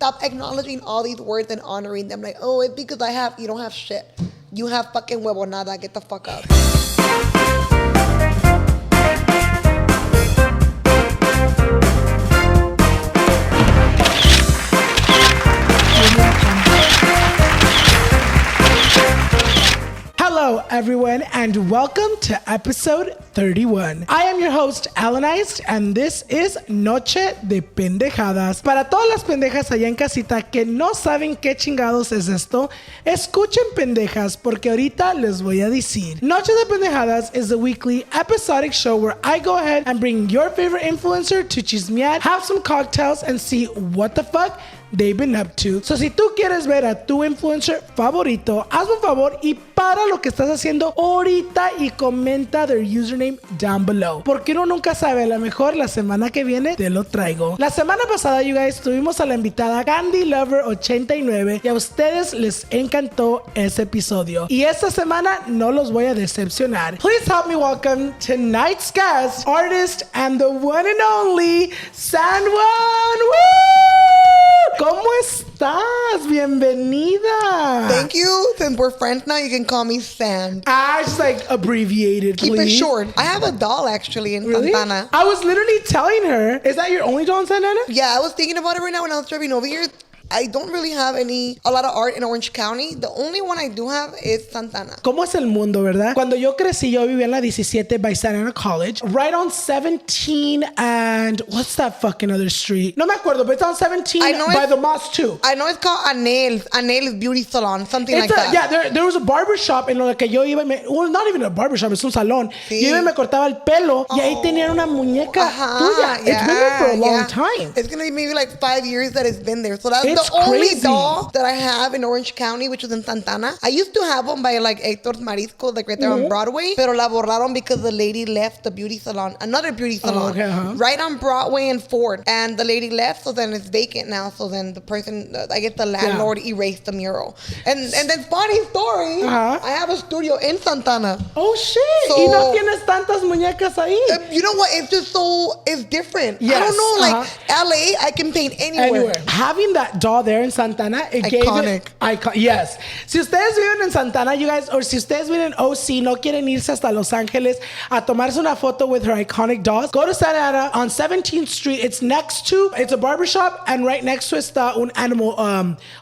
Stop acknowledging all these words and honoring them. Like, oh, it's because you don't have shit. You have fucking huevonada. Get the fuck up. Hello, everyone, and welcome to episode 31. I am your host, Alannized, and this is Noche de Pendejadas. Para todas las pendejas allá en casita que no saben qué chingados es esto, escuchen pendejas porque ahorita les voy a decir. Noche de Pendejadas is a weekly episodic show where I go ahead and bring your favorite influencer to chismear, have some cocktails, and see what the fuck they've been up to. So si tú quieres ver a tu influencer favorito, hazme un favor y para lo que estás haciendo ahorita y comenta their username down below. Porque uno nunca sabe, a lo mejor la semana que viene te lo traigo. La semana pasada, you guys, tuvimos a la invitada Candy Lover 89 y a ustedes les encantó ese episodio. Y esta semana no los voy a decepcionar. Please help me welcome tonight's guest, artist and the one and only Sandoner. ¿Cómo estás? Bienvenida. Thank you. Since we're friends now, you can call me Sand. Just like abbreviated, Keep please. it short. I have a doll actually in Really? Santana. I was literally telling her, is that your only doll in Santana? Yeah, I was thinking about it right now when I was driving over here. I don't really have a lot of art in Orange County. The only one I do have is Santana. ¿Cómo es el mundo, verdad? Cuando yo crecí, yo vivía en la 17 by Sandoner College, right on 17 and what's that fucking other street? No me acuerdo, but it's on 17 by the mosque too. I know it's called Anel's Beauty Salon, something like that. Yeah, there was a barber shop en lo que yo iba, well, not even a barber shop, es un salón. Sí. Yo iba y me cortaba el pelo y ahí tenían una muñeca tuya. Yeah, it's been there for a long time. It's gonna be maybe like 5 years that it's been there. So that's the only doll that I have in Orange County, which is in Santana. I used to have one by like Hector's Marisco, like right there on Broadway. Pero la borraron because the lady left the beauty salon, another beauty salon, right on Broadway and Ford. And the lady left, so then it's vacant now. So then the person, I guess the landlord erased the mural. And then funny story, I have a studio in Santana. Oh shit! So, ¿y no tienes tantas muñecas ahí? You know what? It's just it's different. Yes. I don't know, like LA, I can paint anywhere. Having that doll there in Santana, it iconic. Gave it, yes. Si ustedes viven en Santana, you guys, or si ustedes viven en OC, no quieren irse hasta Los Angeles a tomarse una foto with her iconic dolls, go to Santana on 17th Street. It's a barbershop, and right next to it está un animal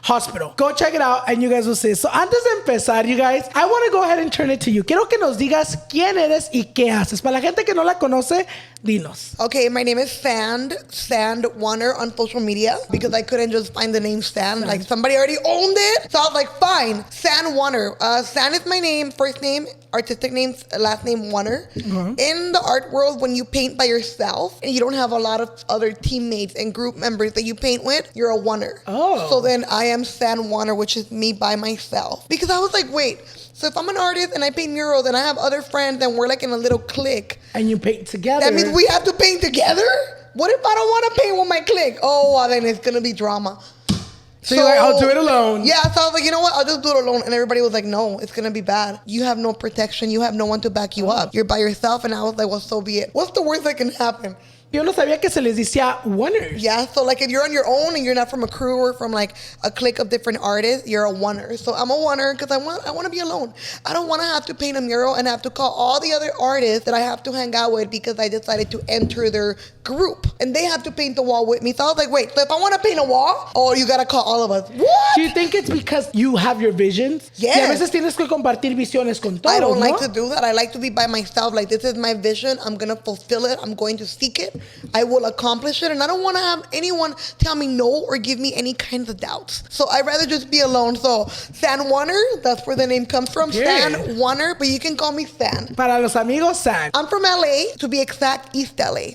hospital. Go check it out, and you guys will see. So antes de empezar, you guys, I want to go ahead and turn it to you. Quiero que nos digas quién eres y qué haces. Para la gente que no la conoce, dinos. Okay, my name is Sandoner on social media because I couldn't just find the name Sand. Like somebody already owned it. So I was like, fine, Sandoner. Sand is my name, first name, artistic name, last name Warner. In the art world, when you paint by yourself and you don't have a lot of other teammates and group members that you paint with, you're a Warner. Oh. So then I am Sandoner, which is me by myself. Because I was like, wait, so if I'm an artist and I paint murals and I have other friends and we're like in a little clique. And you paint together. That means we have to paint together? What if I don't want to paint with my clique? Oh, well, then it's going to be drama. So you're like, I'll do it alone. Yeah, so I was like, you know what? I'll just do it alone. And everybody was like, no, it's going to be bad. You have no protection. You have no one to back you up. You're by yourself. And I was like, well, so be it. What's the worst that can happen? Yo no sabía que se les decía oneers. Yeah, so like if you're on your own and you're not from a crew or from like a clique of different artists, you're a oneer. So I'm a oneer because I want to be alone. I don't want to have to paint a mural and have to call all the other artists that I have to hang out with because I decided to enter their group. And they have to paint the wall with me. So I was like, wait, so if I want to paint a wall, you got to call all of us. What? Do you think it's because you have your visions? Yes. Y a veces tienes que compartir visiones con todos, I don't ¿no? like to do that. I like to be by myself. Like, this is my vision. I'm going to fulfill it. I'm going to seek it. I will accomplish it, and I don't want to have anyone tell me no or give me any kinds of doubts. So I'd rather just be alone. So Sandoner, that's where the name comes from. Sandoner, but you can call me San. Para los amigos, San. I'm from LA, to be exact, East LA.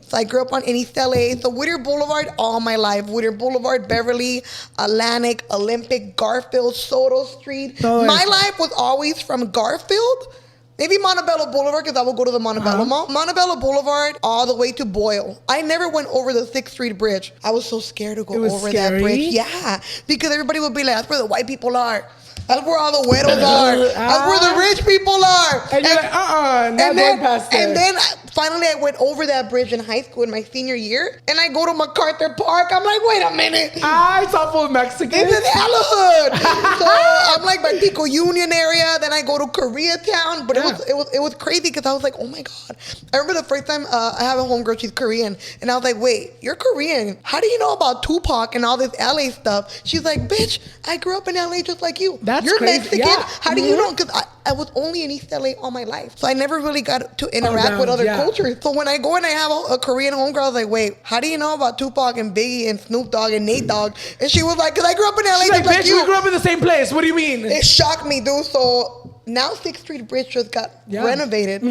So I grew up in East LA. So Whittier Boulevard all my life. Whittier Boulevard, Beverly, Atlantic, Olympic, Garfield, Soto Street. My life was always from Garfield. Maybe Montebello Boulevard, because I would go to the Montebello Mall. Montebello Boulevard all the way to Boyle. I never went over the 6th Street Bridge. I was so scared to go over that bridge. Yeah, because everybody would be like, that's where the white people are. That's where all the güeros are. That's where the rich people are. And you're like, not going past there. And then Finally, I went over that bridge in high school in my senior year, and I go to MacArthur Park. I'm like, wait a minute. It's all full of Mexicans. This is hella hood. So I'm like by Pico Union area. Then I go to Koreatown. But it was crazy because I was like, oh my God. I remember the first time I have a homegirl, she's Korean. And I was like, wait, you're Korean. How do you know about Tupac and all this LA stuff? She's like, bitch, I grew up in LA just like you. You're crazy. Mexican. Yeah. How do you know? Because I was only in East LA all my life. So I never really got to interact with other cultures. So when I go and I have a Korean homegirl, I was like, wait, how do you know about Tupac and Biggie and Snoop Dogg and Nate Dogg? And she was like, because I grew up in LA. She's like, bitch, we grew up in the same place. What do you mean? It shocked me, dude. So now 6th Street Bridge just got renovated.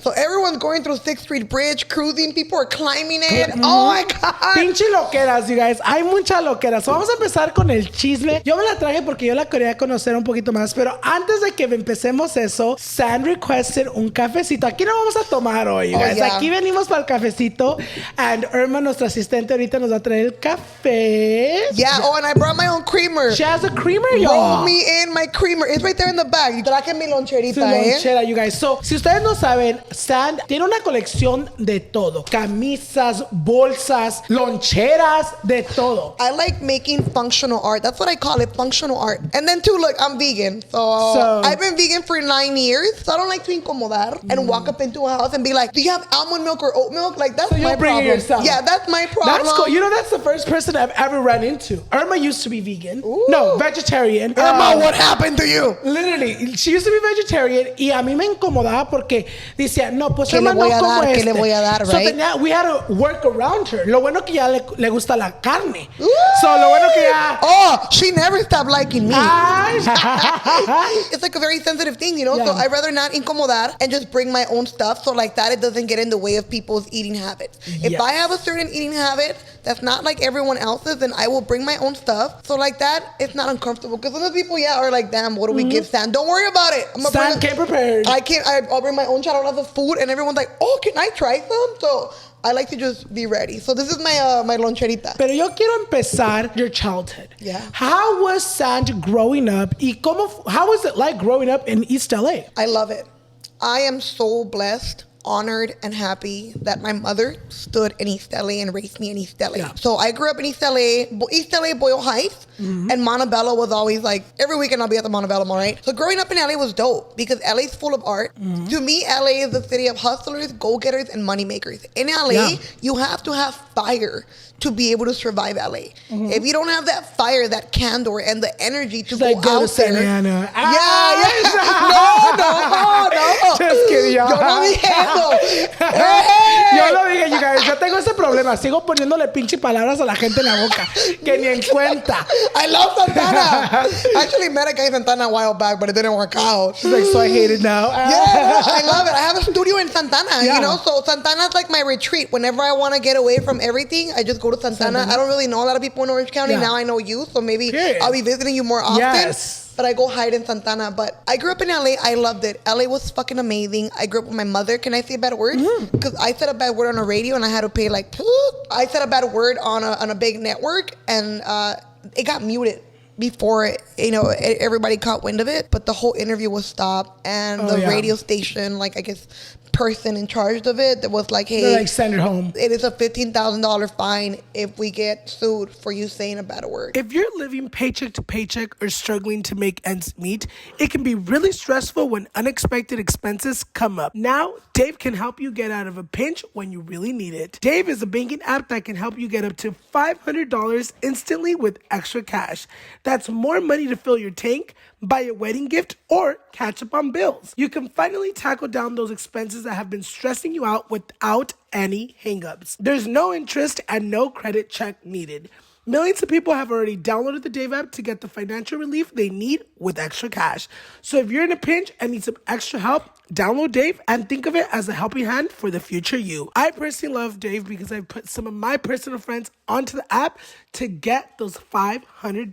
So everyone's going through 6th Street Bridge, cruising. People are climbing it. Oh my God. Pinche loqueras, you guys. Hay muchas loqueras. So vamos a empezar con el chisme. Yo me la traje porque yo la quería conocer un poquito más. Pero antes de que empecemos eso, San requested un cafecito. Aquí no vamos a tomar hoy, you guys. Aquí venimos para el cafecito. And Irma, nuestra asistente, ahorita nos va a traer el café. And I brought my own creamer. She has a creamer, y'all. Roll me in my creamer. It's right there in the bag. You traje mi loncherita, lonchera, you guys. So, si ustedes no saben, Sand tiene una colección de todo. Camisas, bolsas, loncheras, de todo. I like making functional art. That's what I call it, functional art. And then too, look, I'm vegan. So I've been vegan for 9 years. So I don't like to incomodar and walk up into a house and be like, do you have almond milk or oat milk? Like, that's my problem. Yourself. Yeah, that's my problem. That's cool. You know, that's the first person I've ever run into. Irma used to be vegan. No, vegetarian. Irma, what happened to you? Literally, she used to be vegetarian y a mí me incomodaba porque decía, no, pues Irma no como este. ¿Qué le voy a dar, right? So we had to work around her. Lo bueno que ya le gusta la carne. So lo bueno que ya... Oh, she never stopped liking me. It's like a very sensitive thing, you know? So I'd rather not incomodar and just bring my own stuff so like that it doesn't get in the way of people's eating habits. If I have a certain eating habit that's not like everyone else's, then I will bring my own stuff. So like that, it's not uncomfortable. Because some of the people, are like, damn, what do we give Stan? Don't worry about it. Stan came prepared. I'll bring my own shot of the food and everyone's like, oh, can I try some? So I like to just be ready. So this is my loncherita. Pero yo quiero empezar your childhood. Yeah. How was Sand growing up? How was it like growing up in East LA? I love it. I am so blessed, honored, and happy that my mother stood in East LA and raised me in East LA. Yeah. So I grew up in East LA, Boyle Heights, and Montebello was always like, every weekend I'll be at the Montebello Mall, right? So growing up in LA was dope because LA's full of art. To me, LA is the city of hustlers, go-getters, and moneymakers. In LA, you have to have fire to be able to survive LA. If you don't have that fire, that candor, and the energy to go out to there. Santa Ana. No. Just kidding, y'all. Yo no dije eso. Yo lo dije, you guys. Yo tengo ese problema. Sigo poniéndole pinche palabras a la gente en la boca. Que ni en cuenta. I love Santana. I actually met a guy in Santana a while back, but it didn't work out. She's like, so I hate it now. I love it. I have a studio in Santana, you know? So Santana's like my retreat. Whenever I want to get away from everything, I just go to Santana. I don't really know a lot of people in Orange County. Now I know you, so maybe I'll be visiting you more often. Yes. But I go hide in Santana. But I grew up in LA. I loved it. LA was fucking amazing. I grew up with my mother. Can I say a bad word? Because I said a bad word on a radio and I had to pay like, I said a bad word on a big network and it got muted before everybody caught wind of it. But the whole interview was stopped and the radio station, like I guess person in charge of it that was like, hey, they're like, send her home. It is a $15,000 fine if we get sued for you saying a bad word. If you're living paycheck to paycheck or struggling to make ends meet, it can be really stressful when unexpected expenses come up. Now, Dave can help you get out of a pinch when you really need it. Dave is a banking app that can help you get up to $500 instantly with extra cash. That's more money to fill your tank, buy a wedding gift, or catch up on bills. You can finally tackle down those expenses that have been stressing you out without any hangups. There's no interest and no credit check needed. Millions of people have already downloaded the Dave app to get the financial relief they need with extra cash. So if you're in a pinch and need some extra help, download Dave and think of it as a helping hand for the future you. I personally love Dave because I put some of my personal friends onto the app to get those $500.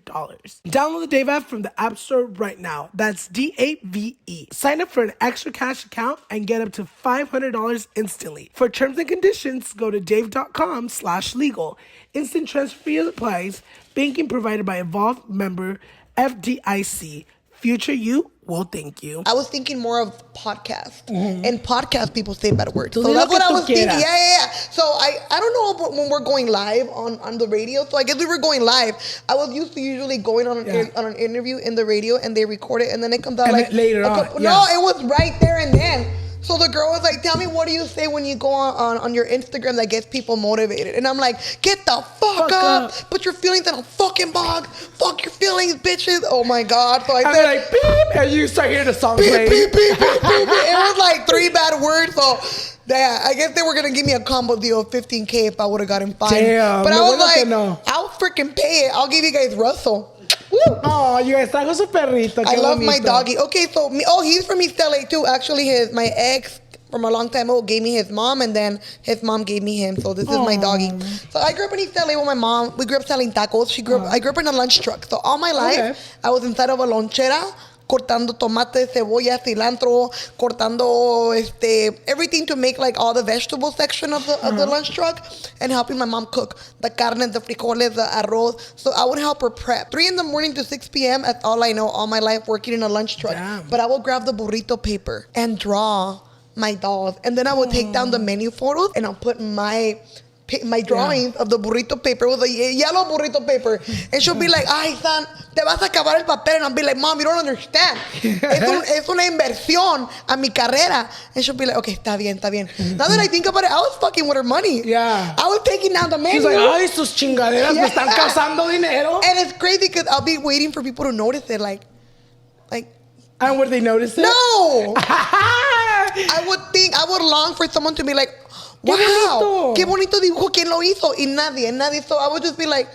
Download the Dave app from the App Store right now. That's DAVE. Sign up for an extra cash account and get up to $500 instantly. For terms and conditions, go to dave.com/legal. Instant transfer fee applies. Banking provided by Evolve member FDIC. future you will thank you. I was thinking more of podcast. And podcast people say bad words. So So that's what I was thinking. quieras. Yeah. So I don't know about when we're going live on the radio. So I guess we were going live. I was used to usually going on an interview in the radio and they record it and then it comes out And like then later on. No, it was right there and then. So the girl was like, tell me, what do you say when you go on your Instagram that gets people motivated? And I'm like, get the fuck up. Put your feelings in a fucking box. Fuck your feelings, bitches. Oh my God. So I said, like, beep, and you start hearing the song beep, play. beep, beep, beep, beep. It was like 3 bad words. So yeah, I guess they were going to give me a combo deal of $15K if I would have gotten fined. Damn. But I was like, no. I'll freaking pay it. I'll give you guys Russell. Woo. Oh, you guys trajo su perrito. I love my doggy. Okay, so he's from East LA too. Actually, my ex from a long time ago gave me his mom, and then his mom gave me him. So this is my doggy. So I grew up in East LA with my mom. We grew up selling tacos. I grew up in a lunch truck. So all my life, I was inside of a lonchera, cortando tomate, cebolla, cilantro, cortando everything to make like all the vegetable section of the lunch truck, and helping my mom cook the carne, the frijoles, the arroz. So I would help her prep. 3 a.m. to 6 p.m. That's all I know all my life working in a lunch truck. Damn. But I will grab the burrito paper and draw my dolls, and then I would take down the menu photos and I'll put my drawings of the burrito paper with a yellow burrito paper, and she'll be like, ay, son, te vas a acabar el papel, and I'll be like, mom, you don't understand. Es una inversión a mi carrera. And she'll be like, okay, está bien. Now that I think about it, I was fucking with her money. Yeah. I was taking down the menu. She's like, ay, sus chingaderas me están causando dinero. And it's crazy because I'll be waiting for people to notice it, like. And would they notice it? No. I would long for someone to be like, wow, qué bonito dibujo, ¿quién lo hizo? Y nadie. So I would just be like,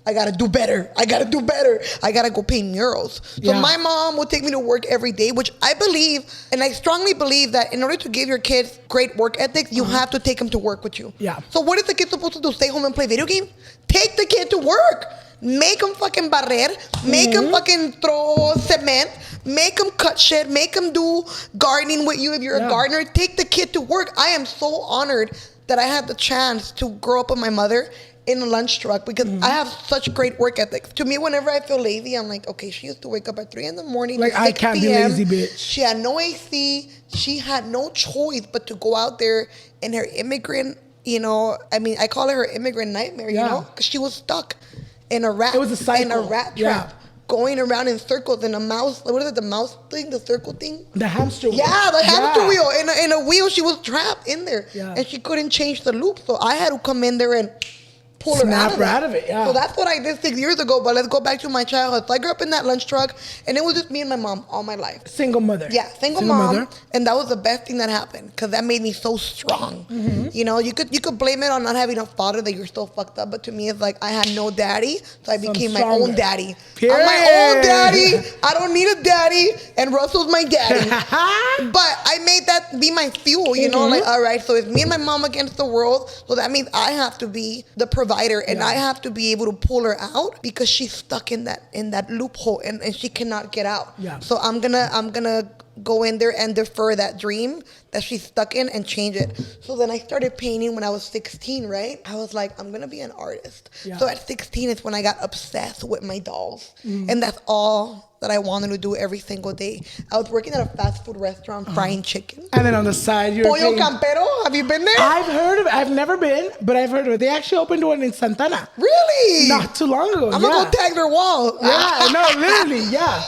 I gotta do better. I gotta go paint murals. So my mom would take me to work every day, which I believe, and I strongly believe that in order to give your kids great work ethics, you have to take them to work with you. Yeah. So what is the kid supposed to do? Stay home and play video games? Take the kid to work. Make them fucking barrer. Make them fucking throw cement. Make them cut shit. Make them do gardening with you if you're a gardener. Take the kid to work. I am so honored that I had the chance to grow up with my mother in a lunch truck because I have such great work ethics. To me, whenever I feel lazy, I'm like, okay, she used to wake up at 3 a.m. Like, I can't be lazy, bitch. She had no AC. She had no choice but to go out there in her immigrant, I call her immigrant nightmare, you know, because she was stuck in a rat. It was a cycle. In a rat trap. Going around in circles in a mouse. What is it? The mouse thing? The circle thing? The hamster wheel. Yeah, the hamster wheel. In a wheel, she was trapped in there. Yeah. And she couldn't change the loop. So I had to come in there and pull her out of it. Yeah. So that's what I did 6 years ago. But let's go back to my childhood. So I grew up in that lunch truck, and it was just me and my mom all my life. Single mother. Yeah, single mom. And that was the best thing that happened because that made me so strong. You know, you could blame it on not having a father that you're so fucked up. But to me, it's like I had no daddy, so I became my own daddy. Period. I'm my own daddy. I don't need a daddy. And Russell's my daddy. But I made that be my fuel, you know, like, all right, so it's me and my mom against the world. So that means I have to be the provider, and I have to be able to pull her out because she's stuck in that loophole and she cannot get out. Yeah. So I'm gonna go in there and defer that dream that she's stuck in and change it. So then I started painting when I was 16, right? I was like, I'm gonna be an artist. Yeah. So at 16 is when I got obsessed with my dolls. And that's all that I wanted to do every single day. I was working at a fast food restaurant frying chicken. And then on the side, you're Pollo Campero, have you been there? I've heard of it. I've never been, but I've heard of it. They actually opened one in Santana. Really? Not too long ago. I'm gonna go tag their wall. Yeah, no, literally, yeah.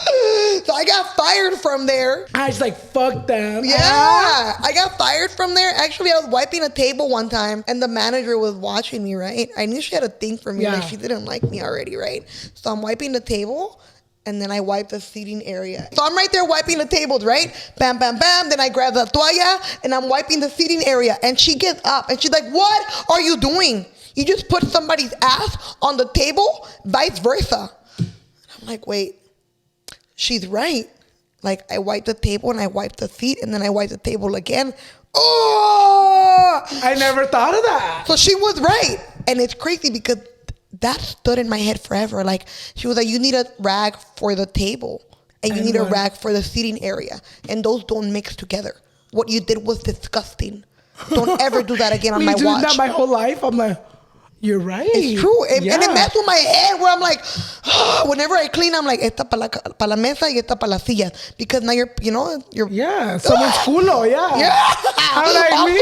So I got fired from there. I was like, fuck them. Yeah, I got fired from there. Actually, I was wiping a table one time, and the manager was watching me, right? I knew she had a thing for me, like she didn't like me already, right? So I'm wiping the table, and then I wipe the seating area. So I'm right there wiping the tables, right? Bam, bam, bam. Then I grab the toalla, and I'm wiping the seating area. And she gets up, and she's like, what are you doing? You just put somebody's ass on the table, vice versa. I'm like, wait, she's right. Like, I wipe the table, and I wipe the seat, and then I wipe the table again. Oh! I never thought of that. So she was right. And it's crazy because that stood in my head forever. Like, she was like, you need a rag for the table, and you need a rag for the seating area. And those don't mix together. What you did was disgusting. Don't ever do that again on my watch. Doing that my whole life. I'm like, You're right. It's true. And it messed with my head where I'm like, whenever I clean, I'm like, esta pa la mesa y esta pa las sillas. Because now you're. Yeah, someone's culo, yeah. Yeah. I'm like, me.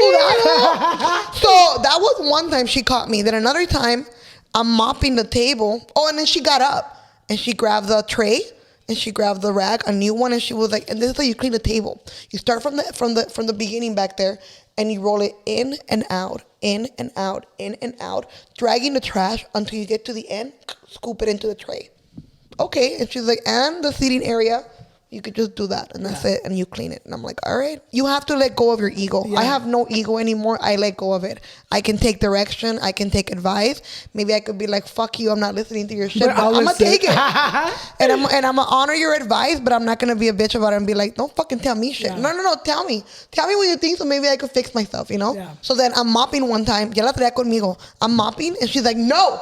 So that was one time she caught me. Then another time, I'm mopping the table. Oh, and then she got up and she grabbed the tray and she grabbed the rag, a new one, and she was like, and this is how you clean the table. You start from the beginning back there, and you roll it in and out, in and out, in and out, dragging the trash until you get to the end, scoop it into the tray. Okay, and she's like, and the seating area, you could just do that, and that's it, and you clean it. And I'm like, all right. You have to let go of your ego. Yeah. I have no ego anymore. I let go of it. I can take direction. I can take advice. Maybe I could be like, fuck you, I'm not listening to your shit, but I'm going to take it. and I'm going to honor your advice, but I'm not going to be a bitch about it and be like, don't fucking tell me shit. Yeah. No, tell me. Tell me what you think so maybe I could fix myself, Yeah. So then I'm mopping one time. Ya la traía conmigo. I'm mopping, and she's like, no.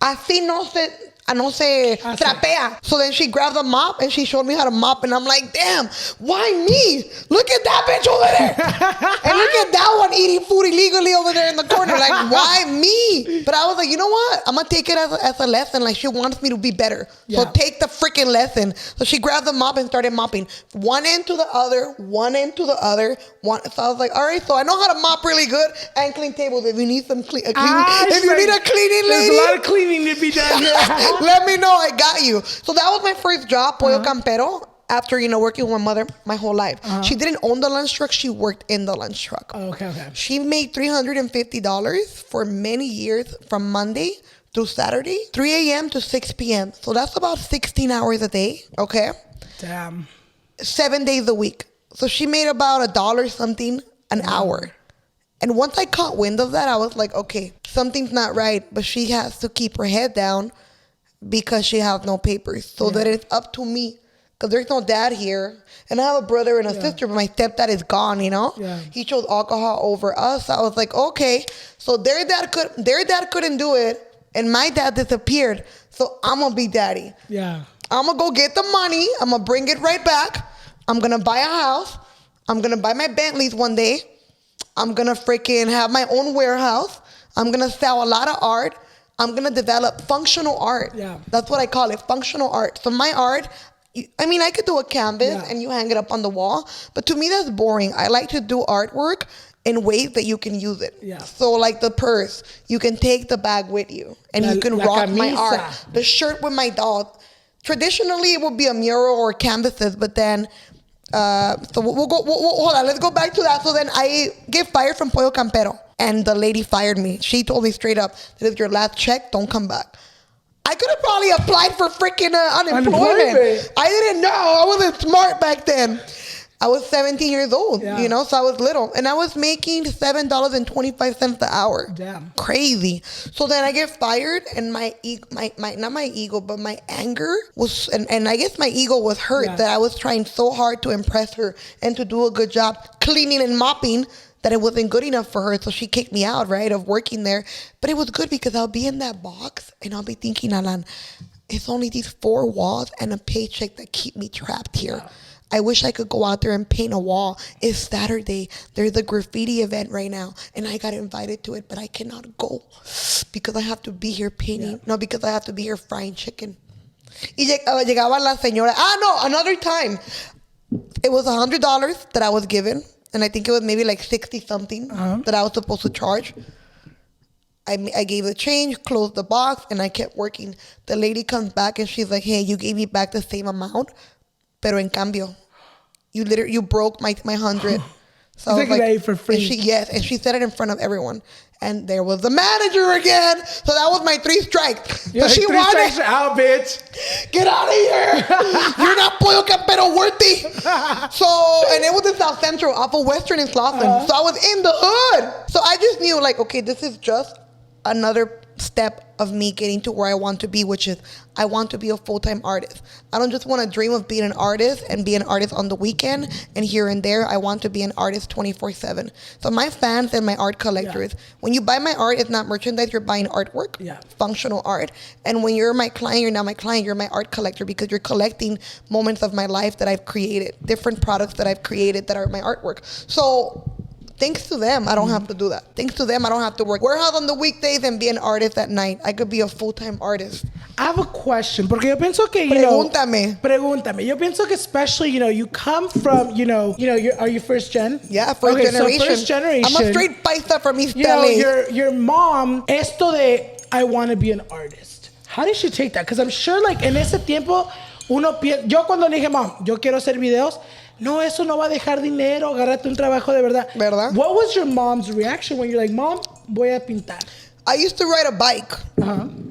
Así no se trapea. So then she grabbed the mop and she showed me how to mop, and I'm like, damn, why me? Look at that bitch over there. And look at that one eating food illegally over there in the corner. Like, why me? But I was like, you know what? I'm going to take it as a lesson. Like, she wants me to be better. Yeah. So take the freaking lesson. So she grabbed the mop and started mopping. One end to the other, one end to the other. So I was like, all right, so I know how to mop really good and clean tables. If you need some if you need a cleaning lady. There's a lot of cleaning to be done here. Let me know. I got you. So that was my first job, Pollo Campero, after, working with my mother my whole life. She didn't own the lunch truck. She worked in the lunch truck. Oh, okay. She made $350 for many years from Monday through Saturday, 3 a.m. to 6 p.m. So that's about 16 hours a day, okay? Damn. 7 days a week. So she made about $1 something an hour. And once I caught wind of that, I was like, okay, something's not right, but she has to keep her head down because she has no papers. So that it's up to me, because there's no dad here. And I have a brother and a sister, but my stepdad is gone, Yeah. He chose alcohol over us. I was like, okay. So their dad couldn't do it, and my dad disappeared. So I'm going to be daddy. Yeah. I'm going to go get the money. I'm going to bring it right back. I'm going to buy a house. I'm going to buy my Bentleys one day. I'm going to freaking have my own warehouse. I'm going to sell a lot of art. I'm going to develop functional art. Yeah. That's what I call it, functional art. So my art, I could do a canvas and you hang it up on the wall, but to me that's boring. I like to do artwork in ways that you can use it. Yeah. So like the purse, you can take the bag with you and you can rock my art. The shirt with my dog. Traditionally, it would be a mural or canvases, but then, so we'll hold on, let's go back to that. So then I get fired from Pollo Campero. And the lady fired me. She told me straight up, that if your last check, don't come back. I could have probably applied for freaking unemployment. I didn't know. I wasn't smart back then. I was 17 years old, so I was little. And I was making $7.25 the hour. Damn. Crazy. So then I get fired, and my not my ego, but my anger was, and I guess my ego was hurt that I was trying so hard to impress her and to do a good job cleaning and mopping, that it wasn't good enough for her. So she kicked me out, right, of working there. But it was good because I'll be in that box and I'll be thinking, Alan, it's only these 4 walls and a paycheck that keep me trapped here. Yeah. I wish I could go out there and paint a wall. It's Saturday. There's a graffiti event right now. And I got invited to it, but I cannot go because I have to be here painting. Yeah. No, because I have to be here frying chicken. Y llegaba la señora. Another time. It was $100 that I was given. And I think it was maybe like 60 something that I was supposed to charge. I gave the change, closed the box, and I kept working. The lady comes back and she's like, hey, you gave me back the same amount, pero en cambio, you broke my 100. So I was like, for free. And she said it in front of everyone. And there was the manager again. So that was my 3 strikes. Yeah, so she 3 wanted, strikes out, bitch. Get out of here. You're not Pollo Campero worthy. So, and it was in South Central, off of Western and Slauson. So I was in the hood. So I just knew, like, okay, this is just another step of me getting to where I want to be, which is I want to be a full-time artist. I don't just want to dream of being an artist and be an artist on the weekend and here and there. I want to be an artist 24/7. So my fans and my art collectors, when you buy my art, it's not merchandise, you're buying artwork, functional art. And when you're my client, you're not my client, you're my art collector, because you're collecting moments of my life that I've created, different products that I've created that are my artwork. So Thanks to them, I don't have to do that. Thanks to them, I don't have to work warehouse on the weekdays and be an artist at night. I could be a full-time artist. I have a question. Porque yo pienso que, Pregúntame. Yo pienso que especially, you come from, are you first gen? Yeah, first generation. So first generation. I'm a straight paisa from East LA. Your mom, esto de, I want to be an artist. How did she take that? Because I'm sure, like, en ese tiempo, yo cuando le dije, mom, yo quiero hacer videos, no, eso no va a dejar dinero, agárrate un trabajo de verdad. ¿Verdad? What was your mom's reaction when you're like, mom, voy a pintar? I used to ride a bike.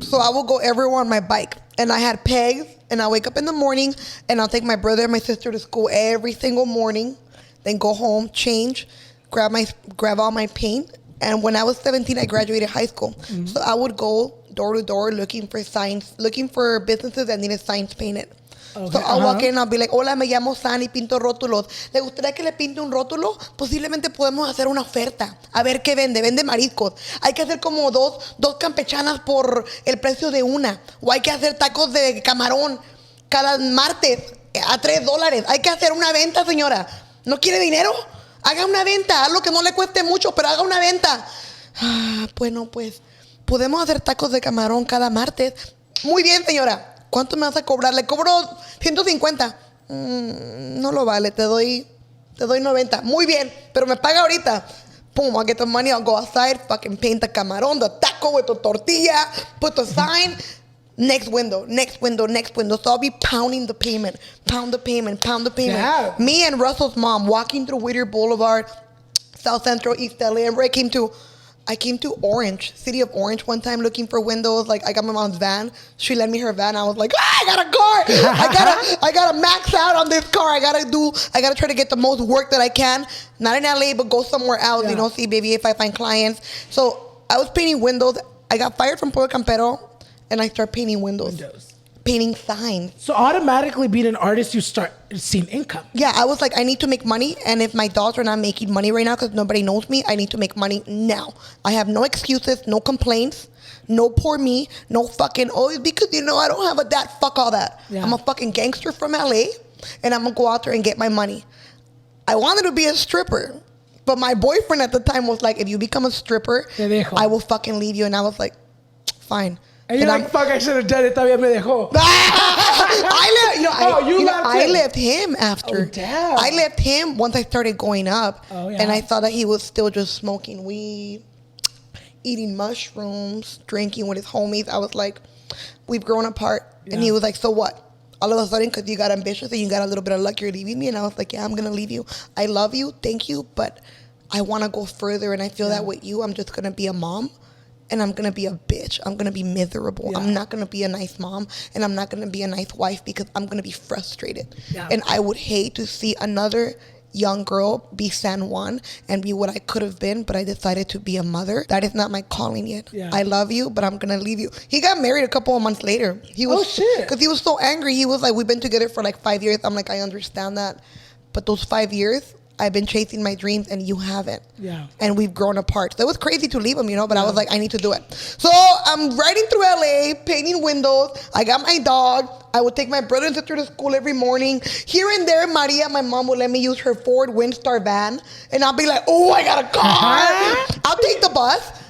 So I would go everywhere on my bike. And I had pegs, and I wake up in the morning, and I'll take my brother and my sister to school every single morning, then go home, change, grab all my paint. And when I was 17, I graduated high school. So I would go door to door looking for businesses that needed signs painted. Okay, so I'll walk in and I'll be like, hola, me llamo San y pinto rótulos. ¿Le gustaría que le pinte un rótulo? Posiblemente podemos hacer una oferta. A ver qué vende. Vende mariscos. Hay que hacer como dos campechanas por el precio de una. O hay que hacer tacos de camarón cada martes a $3. Hay que hacer una venta, señora. ¿No quiere dinero? Haga una venta. Algo que no le cueste mucho, pero haga una venta. Bueno, pues, podemos hacer tacos de camarón cada martes. Muy bien, señora. ¿Cuánto me vas a cobrar? Le cobro 150. No lo vale, te doy 90. Muy bien, pero me paga ahorita. Boom, I'll get the money, I'll go outside, fucking paint the camarón, the taco with the tortilla, put the sign. Next window. So I'll be pounding the payment. Pound the payment. Yeah. Me and Russell's mom walking through Whittier Boulevard, South Central, East LA, and I came to Orange, city of Orange one time looking for windows. Like, I got my mom's van. She lent me her van. I was like, I got a car. I gotta max out on this car. I gotta try to get the most work that I can. Not in LA, but go somewhere else, see maybe if I find clients. So I was painting windows. I got fired from Puerto Campero and I started painting windows. Painting signs. So automatically being an artist, you start seeing income. Yeah, I was like, I need to make money. And if my dolls are not making money right now because nobody knows me, I need to make money now. I have no excuses, no complaints, no poor me, no fucking, because, I don't have a dad. Fuck all that. Yeah. I'm a fucking gangster from LA and I'm going to go out there and get my money. I wanted to be a stripper. But my boyfriend at the time was like, if you become a stripper, I will fucking leave you. And I was like, fine. And you're like, fuck, I should have done it. Todavía me dejó. I left him after. Oh, damn. I left him once I started going up. Oh, yeah. And I saw that he was still just smoking weed, eating mushrooms, drinking with his homies. I was like, we've grown apart. Yeah. And he was like, so what? All of a sudden, because you got ambitious and you got a little bit of luck, you're leaving me. And I was like, yeah, I'm going to leave you. I love you. Thank you. But I want to go further. And I feel that with you, I'm just going to be a mom. And I'm going to be a bitch. I'm going to be miserable. Yeah. I'm not going to be a nice mom. And I'm not going to be a nice wife because I'm going to be frustrated. Yeah. And I would hate to see another young girl be San Juan and be what I could have been, but I decided to be a mother. That is not my calling yet. Yeah. I love you, but I'm going to leave you. He got married a couple of months later. Because he was so angry. He was like, we've been together for like 5 years. I'm like, I understand that. But those 5 years, I've been chasing my dreams and you haven't. Yeah. And we've grown apart. So it was crazy to leave him, but I was like, I need to do it. So I'm riding through LA, painting windows. I got my dog. I would take my brother and sister to school every morning. Here and there, Maria, my mom, would let me use her Ford Windstar van. And I'll be like, oh, I got a car. I'll take the bus.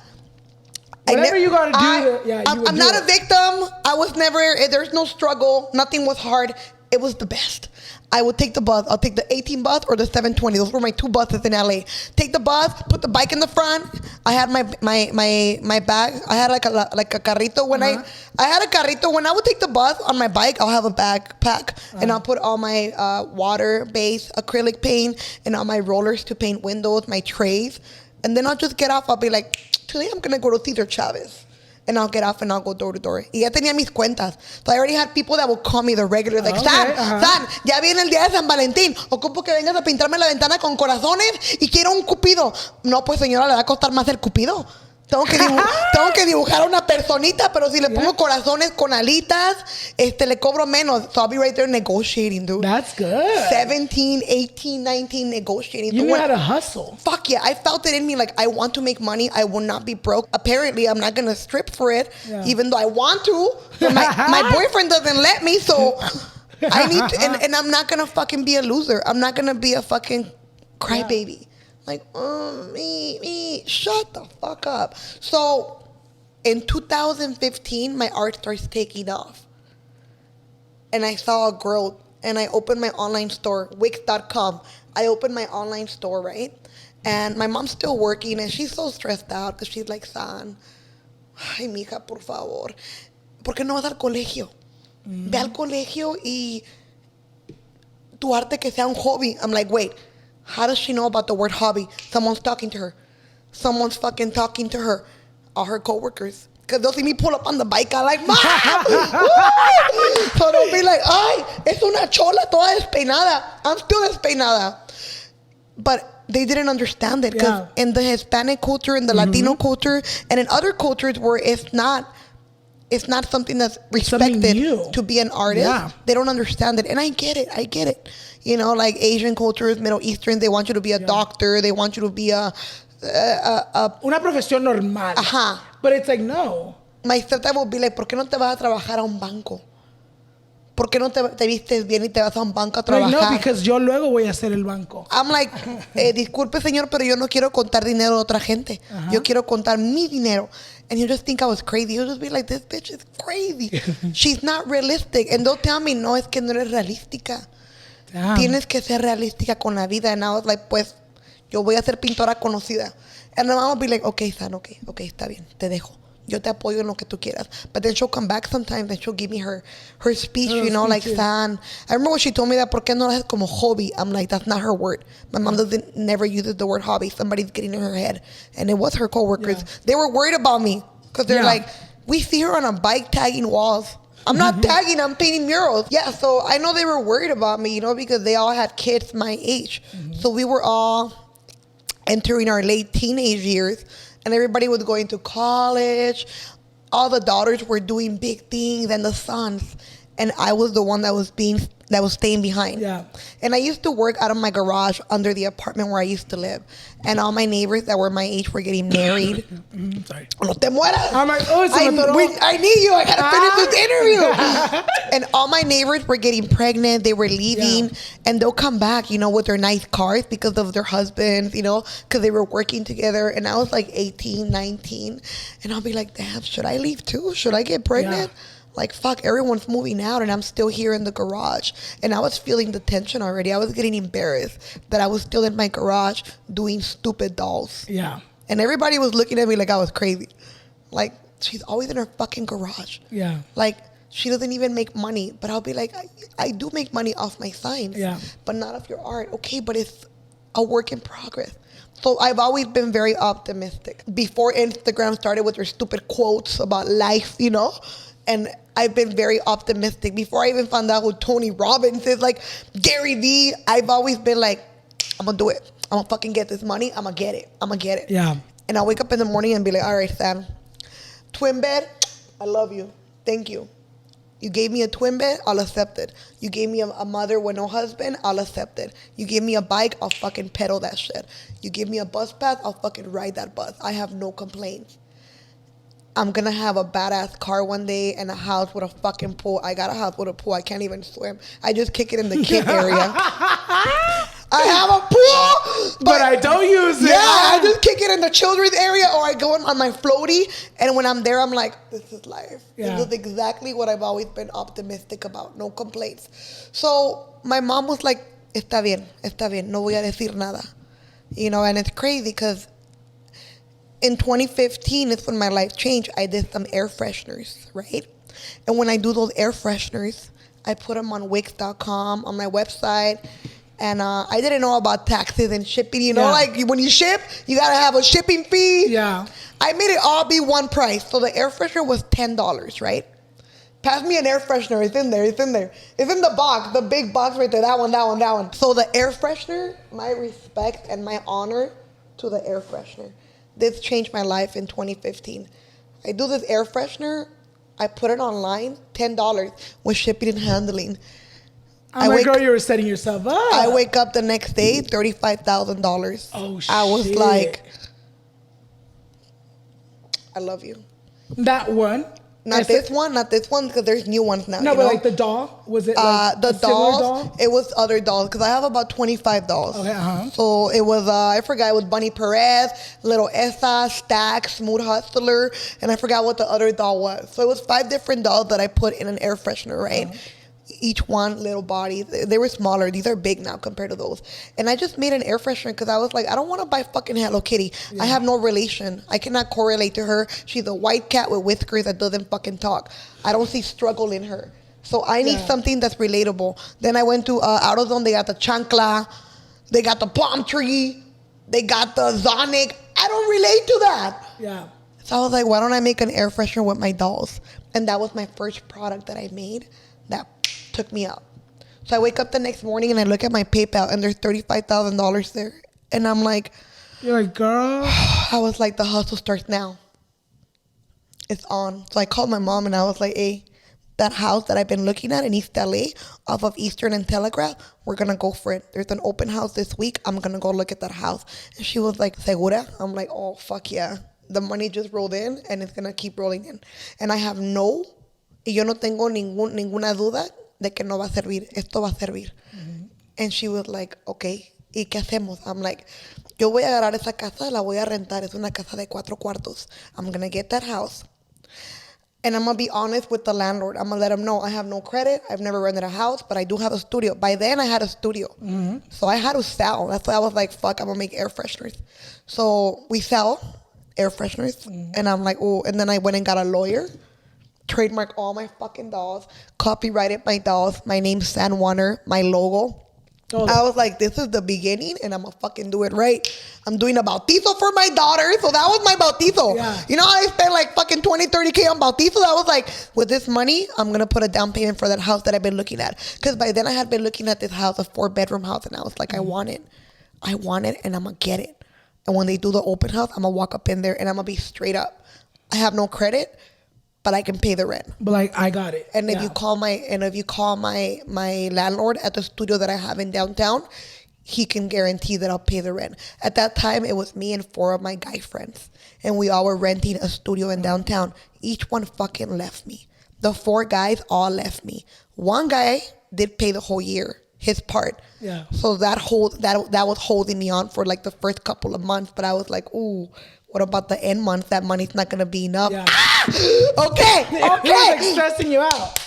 Whatever you got to do. I'm not a victim. I was never, there's no struggle. Nothing was hard. It was the best. I would take the bus. I'll take the 18 bus or the 720. Those were my two buses in LA. Take the bus, put the bike in the front. I had my bag. I had like a carrito when I had a carrito. When I would take the bus on my bike, I'll have a backpack and I'll put all my water-based acrylic paint and all my rollers to paint windows, my trays. And then I'll just get off. I'll be like, today I'm going to go to Cesar Chavez. And I'll get off and I'll go door to door. Y ya tenía mis cuentas. So I already had people that would call me the regular. Like, San, ya viene el día de San Valentín. Ocupo que vengas a pintarme la ventana con corazones y quiero un cupido. No, pues señora, le va a costar más el cupido. Tengo que dibujar a una personita, pero si le pongo corazones con alitas, le cobro menos. So I'll be right there negotiating, dude. That's good. 17, 18, 19 negotiating. You knew how to hustle. Fuck yeah. I felt it in me. Like, I want to make money. I will not be broke. Apparently, I'm not going to strip for it, even though I want to. But my boyfriend doesn't let me, so I need to. And I'm not going to fucking be a loser. I'm not going to be a fucking crybaby. Like, me, shut the fuck up. So in 2015, my art starts taking off. And I saw a growth. And I opened my online store, Wix.com. I opened my online store, right? And my mom's still working, and she's so stressed out because she's like, San, ay, mija, por favor, ¿por qué no vas al colegio? Ve al colegio y tu arte que sea un hobby. I'm like, wait, how does she know about the word hobby? Someone's talking to her. Someone's fucking talking to her. All her coworkers. Because they'll see me pull up on the bike. I'm like, Mom! So they'll be like, ay, es una chola toda despeinada. I'm still despeinada. But they didn't understand it. Because in the Hispanic culture, in the Latino culture, and in other cultures where it's not something that's respected to be an artist, they don't understand it. And I get it. You know, like Asian cultures, Middle Eastern, they want you to be a doctor. They want you to be una profesión normal. Ajá. But it's like, no. My stepdad will be like, ¿por qué no te vas a trabajar a un banco? ¿Por qué no te vistes bien y te vas a un banco a trabajar? Like, no, because yo luego voy a hacer el banco. I'm like, disculpe, señor, pero yo no quiero contar dinero de otra gente. Yo quiero contar mi dinero. And you just think I was crazy. You'll just be like, this bitch is crazy. She's not realistic. And they'll tell me, no, es que no eres realística. Damn. Tienes que ser realística con la vida. And I was like, pues, yo voy a ser pintora conocida. And my mom will be like, okay, San, okay, está bien, te dejo. Yo te apoyo en lo que tú quieras. But then she'll come back sometimes and she'll give me her speech, you know, like, San. I remember when she told me that, ¿por qué no lo haces como hobby? I'm like, that's not her word. My mom never uses the word hobby. Somebody's getting in her head. And it was her coworkers. They were worried about me. Because they're like, we see her on a bike tagging walls. I'm not tagging, I'm painting murals. Yeah, so I know they were worried about me, you know, because they all had kids my age. So we were all entering our late teenage years, and everybody was going to college. All the daughters were doing big things, and the sons, and I was the one that was staying behind. Yeah. And I used to work out of my garage under the apartment where I used to live, and all my neighbors that were my age were getting married. Sorry. No te mueras. I'm like, oh, I need you. I gotta finish this interview. And all my neighbors were getting pregnant. They were leaving, and they'll come back, you know, with their nice cars because of their husbands, you know, because they were working together. And I was like 18, 19, and I'll be like, damn, should I leave too? Should I get pregnant? Yeah. Like, fuck, everyone's moving out and I'm still here in the garage. And I was feeling the tension already. I was getting embarrassed that I was still in my garage doing stupid dolls. Yeah. And everybody was looking at me like I was crazy. Like, she's always in her fucking garage. Yeah. Like, she doesn't even make money. But I'll be like, I do make money off my signs. Yeah. But not off your art. Okay, but it's a work in progress. So I've always been very optimistic. Before Instagram started with their stupid quotes about life, you know? And I've been very optimistic. Before I even found out who Tony Robbins is, like Gary Vee, I've always been like, I'm gonna do it. I'm gonna fucking get this money. I'm gonna get it. Yeah. And I'll wake up in the morning and be like, all right, Sam, twin bed, I love you. Thank you. You gave me a twin bed, I'll accept it. You gave me a mother with no husband, I'll accept it. You gave me a bike, I'll fucking pedal that shit. You give me a bus pass, I'll fucking ride that bus. I have no complaints. I'm gonna have a badass car one day and a house with a fucking pool. I got a house with a pool. I can't even swim. I just kick it in the kid area. I have a pool, but I don't use it. Yeah, I just kick it in the children's area, or I go on my floaty, and when I'm there, I'm like, this is life. Yeah. This is exactly what I've always been optimistic about. No complaints. So my mom was like, está bien, no voy a decir nada. You know, and it's crazy because in 2015 is when my life changed. I did some air fresheners, right? And when I do those air fresheners, I put them on Wix.com, on my website. And I didn't know about taxes and shipping. You know, like when you ship, you got to have a shipping fee. Yeah. I made it all be one price. So the air freshener was $10, right? Pass me an air freshener. It's in there. It's in the box, the big box right there. That one. So the air freshener, my respect and my honor to the air freshener. This changed my life in 2015. I do this air freshener. I put it online, $10 with shipping and handling. Oh my God, you were setting yourself up. I wake up the next day, $35,000. Oh, shit. I was like, I love you. That one? Not this one, because there's new ones now. No, but like the doll, was it like the dolls? doll? It was other dolls because I have about 25 dolls. Okay, So it was I forgot, it was Bunny Perez, Little Esa, Stack, Smooth Hustler, and I forgot what the other doll was. So it was 5 different dolls that I put in an air freshener, right? Each one little body. They were smaller. These are big now compared to those. And I just made an air freshener because I was like, I don't want to buy fucking Hello Kitty. I have no relation. I cannot correlate to her. She's a white cat with whiskers that doesn't fucking talk. I don't see struggle in her. So I need something that's relatable. Then I went to AutoZone. They got the chancla. They got the palm tree. They got the Zonic. I don't relate to that. Yeah. So I was like, why don't I make an air freshener with my dolls? And that was my first product that I made that took me up. So I wake up the next morning and I look at my PayPal and there's $35,000 there. And I'm like, you're like, girl. I was like, the hustle starts now. It's on. So I called my mom and I was like, hey, that house that I've been looking at in East LA off of Eastern and Telegraph, we're going to go for it. There's an open house this week. I'm going to go look at that house. And she was like, ¿Segura? I'm like, oh, fuck yeah. The money just rolled in and it's going to keep rolling in. And I have y yo no tengo ninguna duda de que no va a servir. Esto va a servir. And she was like, okay, ¿y qué hacemos? I'm like, yo voy a agarrar esa casa, la voy a rentar. Es una casa de 4 cuartos. I'm going to get that house. And I'm going to be honest with the landlord. I'm going to let him know I have no credit. I've never rented a house, but I do have a studio. By then, I had a studio. So I had to sell. That's why I was like, fuck, I'm going to make air fresheners. So we sell air fresheners. And I'm like, oh. And then I went and got a lawyer. Trademark all my fucking dolls. Copyrighted my dolls. My name's Sandoner. My logo. I was like, this is the beginning and I'm gonna fucking do it right. I'm doing a bautizo for my daughter. So that was my bautizo. Yeah. You know how I spent like fucking 20, 30K on bautizo? I was like, with this money, I'm gonna put a down payment for that house that I've been looking at. Because by then I had been looking at this house, a 4-bedroom house. And I was like, I want it and I'm gonna get it. And when they do the open house, I'm gonna walk up in there and I'm gonna be straight up. I have no credit, but I can pay the rent. But like, I got it. And if you call my landlord at the studio that I have in downtown, he can guarantee that I'll pay the rent. At that time, it was me and 4 of my guy friends, and we all were renting a studio in downtown. Each one fucking left me. The 4 guys all left me. One guy did pay the whole year, his part. Yeah. So that was holding me on for like the first couple of months. But I was like, ooh, what about the end month? That money's not gonna be enough. Yeah. Okay. It was like stressing you out.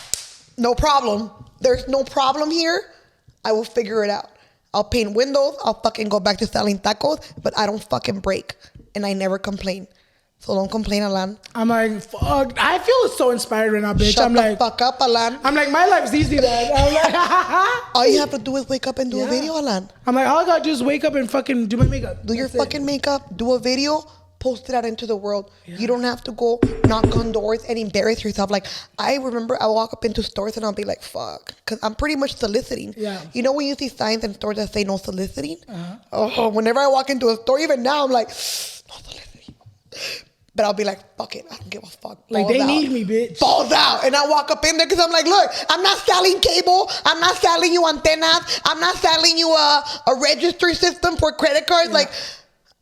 No problem. There's no problem here. I will figure it out. I'll paint windows. I'll fucking go back to selling tacos, but I don't fucking break. And I never complain. So don't complain, Alan. I'm like, fuck. I feel so inspired right now, bitch. Shut I'm the like, fuck up, Alan. I'm like, my life's easy, man. I'm like, All you have to do is wake up and do a video, Alan. I'm like, all I gotta do is wake up and fucking do my makeup. Do your fucking makeup, do a video, post it out into the world. Yeah. You don't have to go knock on doors and embarrass yourself. Like, I remember I walk up into stores and I'll be like, fuck. Because I'm pretty much soliciting. Yeah. You know when you see signs in stores that say no soliciting? Oh, whenever I walk into a store, even now, I'm like, no soliciting. But I'll be like, fuck it. I don't give a fuck. Like, they need me, bitch. Balls out. And I walk up in there because I'm like, look, I'm not selling cable. I'm not selling you antennas. I'm not selling you a registry system for credit cards. Yeah. Like,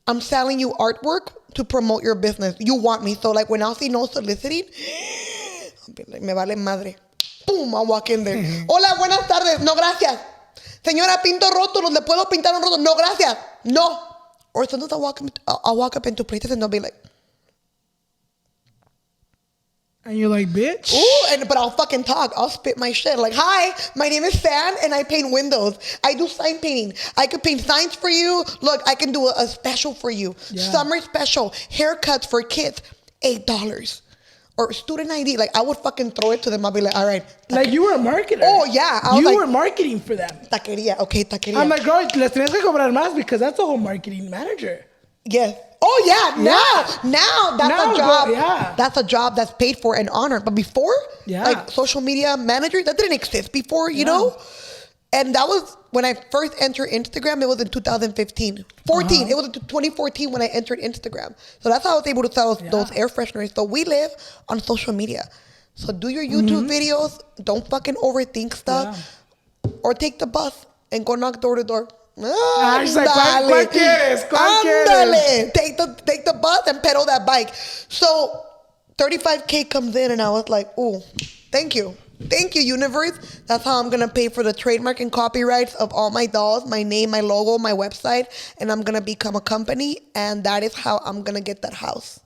I'm selling you artwork to promote your business. You want me. So, like, when I see no soliciting, I'll be like, me vale madre. Boom, I'll walk in there. Hola, buenas tardes. No, gracias. Señora, pinto rótulos. ¿Le puedo pintar un rótulo? No, gracias. No. Or sometimes I'll walk up into places and they'll be like, and you're like, bitch. Ooh, but I'll fucking talk. I'll spit my shit. Like, hi, my name is San, and I paint windows. I do sign painting. I could paint signs for you. Look, I can do a special for you. Yeah. Summer special. Haircuts for kids. $8. Or student ID. Like, I would fucking throw it to them. I'll be like, all right. Like, you were a marketer. Oh, yeah. You were marketing for them. Taqueria. Okay, taqueria. I'm like, girl, les tienes que cobrar más because that's a whole marketing manager. Yes. Oh, yeah. Now that's a job. Yeah. That's a job that's paid for and honored. But before, yeah, like social media manager, that didn't exist before, you know? And that was when I first entered Instagram. It was in 2015. 14. It was in 2014 when I entered Instagram. So that's how I was able to sell those air fresheners. So we live on social media. So do your YouTube videos. Don't fucking overthink stuff. Yeah. Or take the bus and go knock door to door. ¿Cuál quieres? Ándale. Take the bus and pedal that bike. So $35K comes in, and I was like, ooh, thank you. Thank you, universe. That's how I'm going to pay for the trademark and copyrights of all my dolls, my name, my logo, my website, and I'm going to become a company, and that is how I'm going to get that house.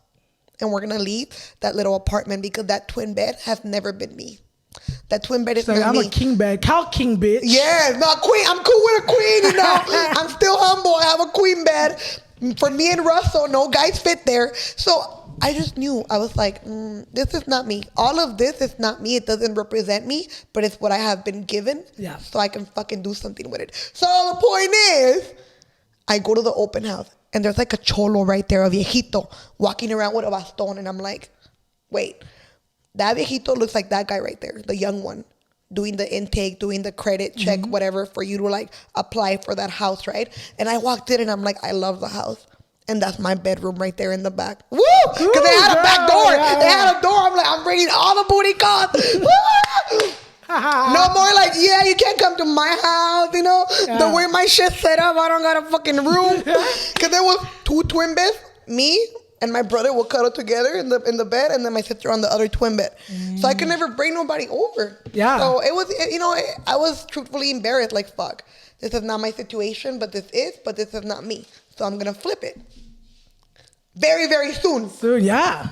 And we're going to leave that little apartment because that twin bed has never been me. That twin bed is not I'm me. a king bed. Cow king, bitch. Yeah, no, queen. I'm cool with a queen, you know. I'm still humble. I have a queen bed. For me and Russell, no guys fit there. So I just knew. I was like, this is not me. All of this is not me. It doesn't represent me, but it's what I have been given. Yeah. So I can fucking do something with it. So the point is, I go to the open house, and there's like a cholo right there, a viejito, walking around with a bastón. And I'm like, wait, that viejito looks like that guy right there, the young one, doing the intake, doing the credit check, whatever, for you to like apply for that house, right? And I walked in, and I'm like, I love the house. And that's my bedroom right there in the back. Woo! Because they had a back door. Yeah, they had a door. I'm like, I'm bringing all the booty calls. No more like, yeah, you can't come to my house, you know? Yeah. The way my shit set up, I don't got a fucking room. Because there was 2 twin beds, me and my brother will cuddle together in the bed, and then my sister on the other twin bed. So I could never bring nobody over. Yeah. So it was, you know, I was truthfully embarrassed, like, fuck. This is not my situation, but this is not me. So I'm going to flip it. Very, very soon. Soon, yeah.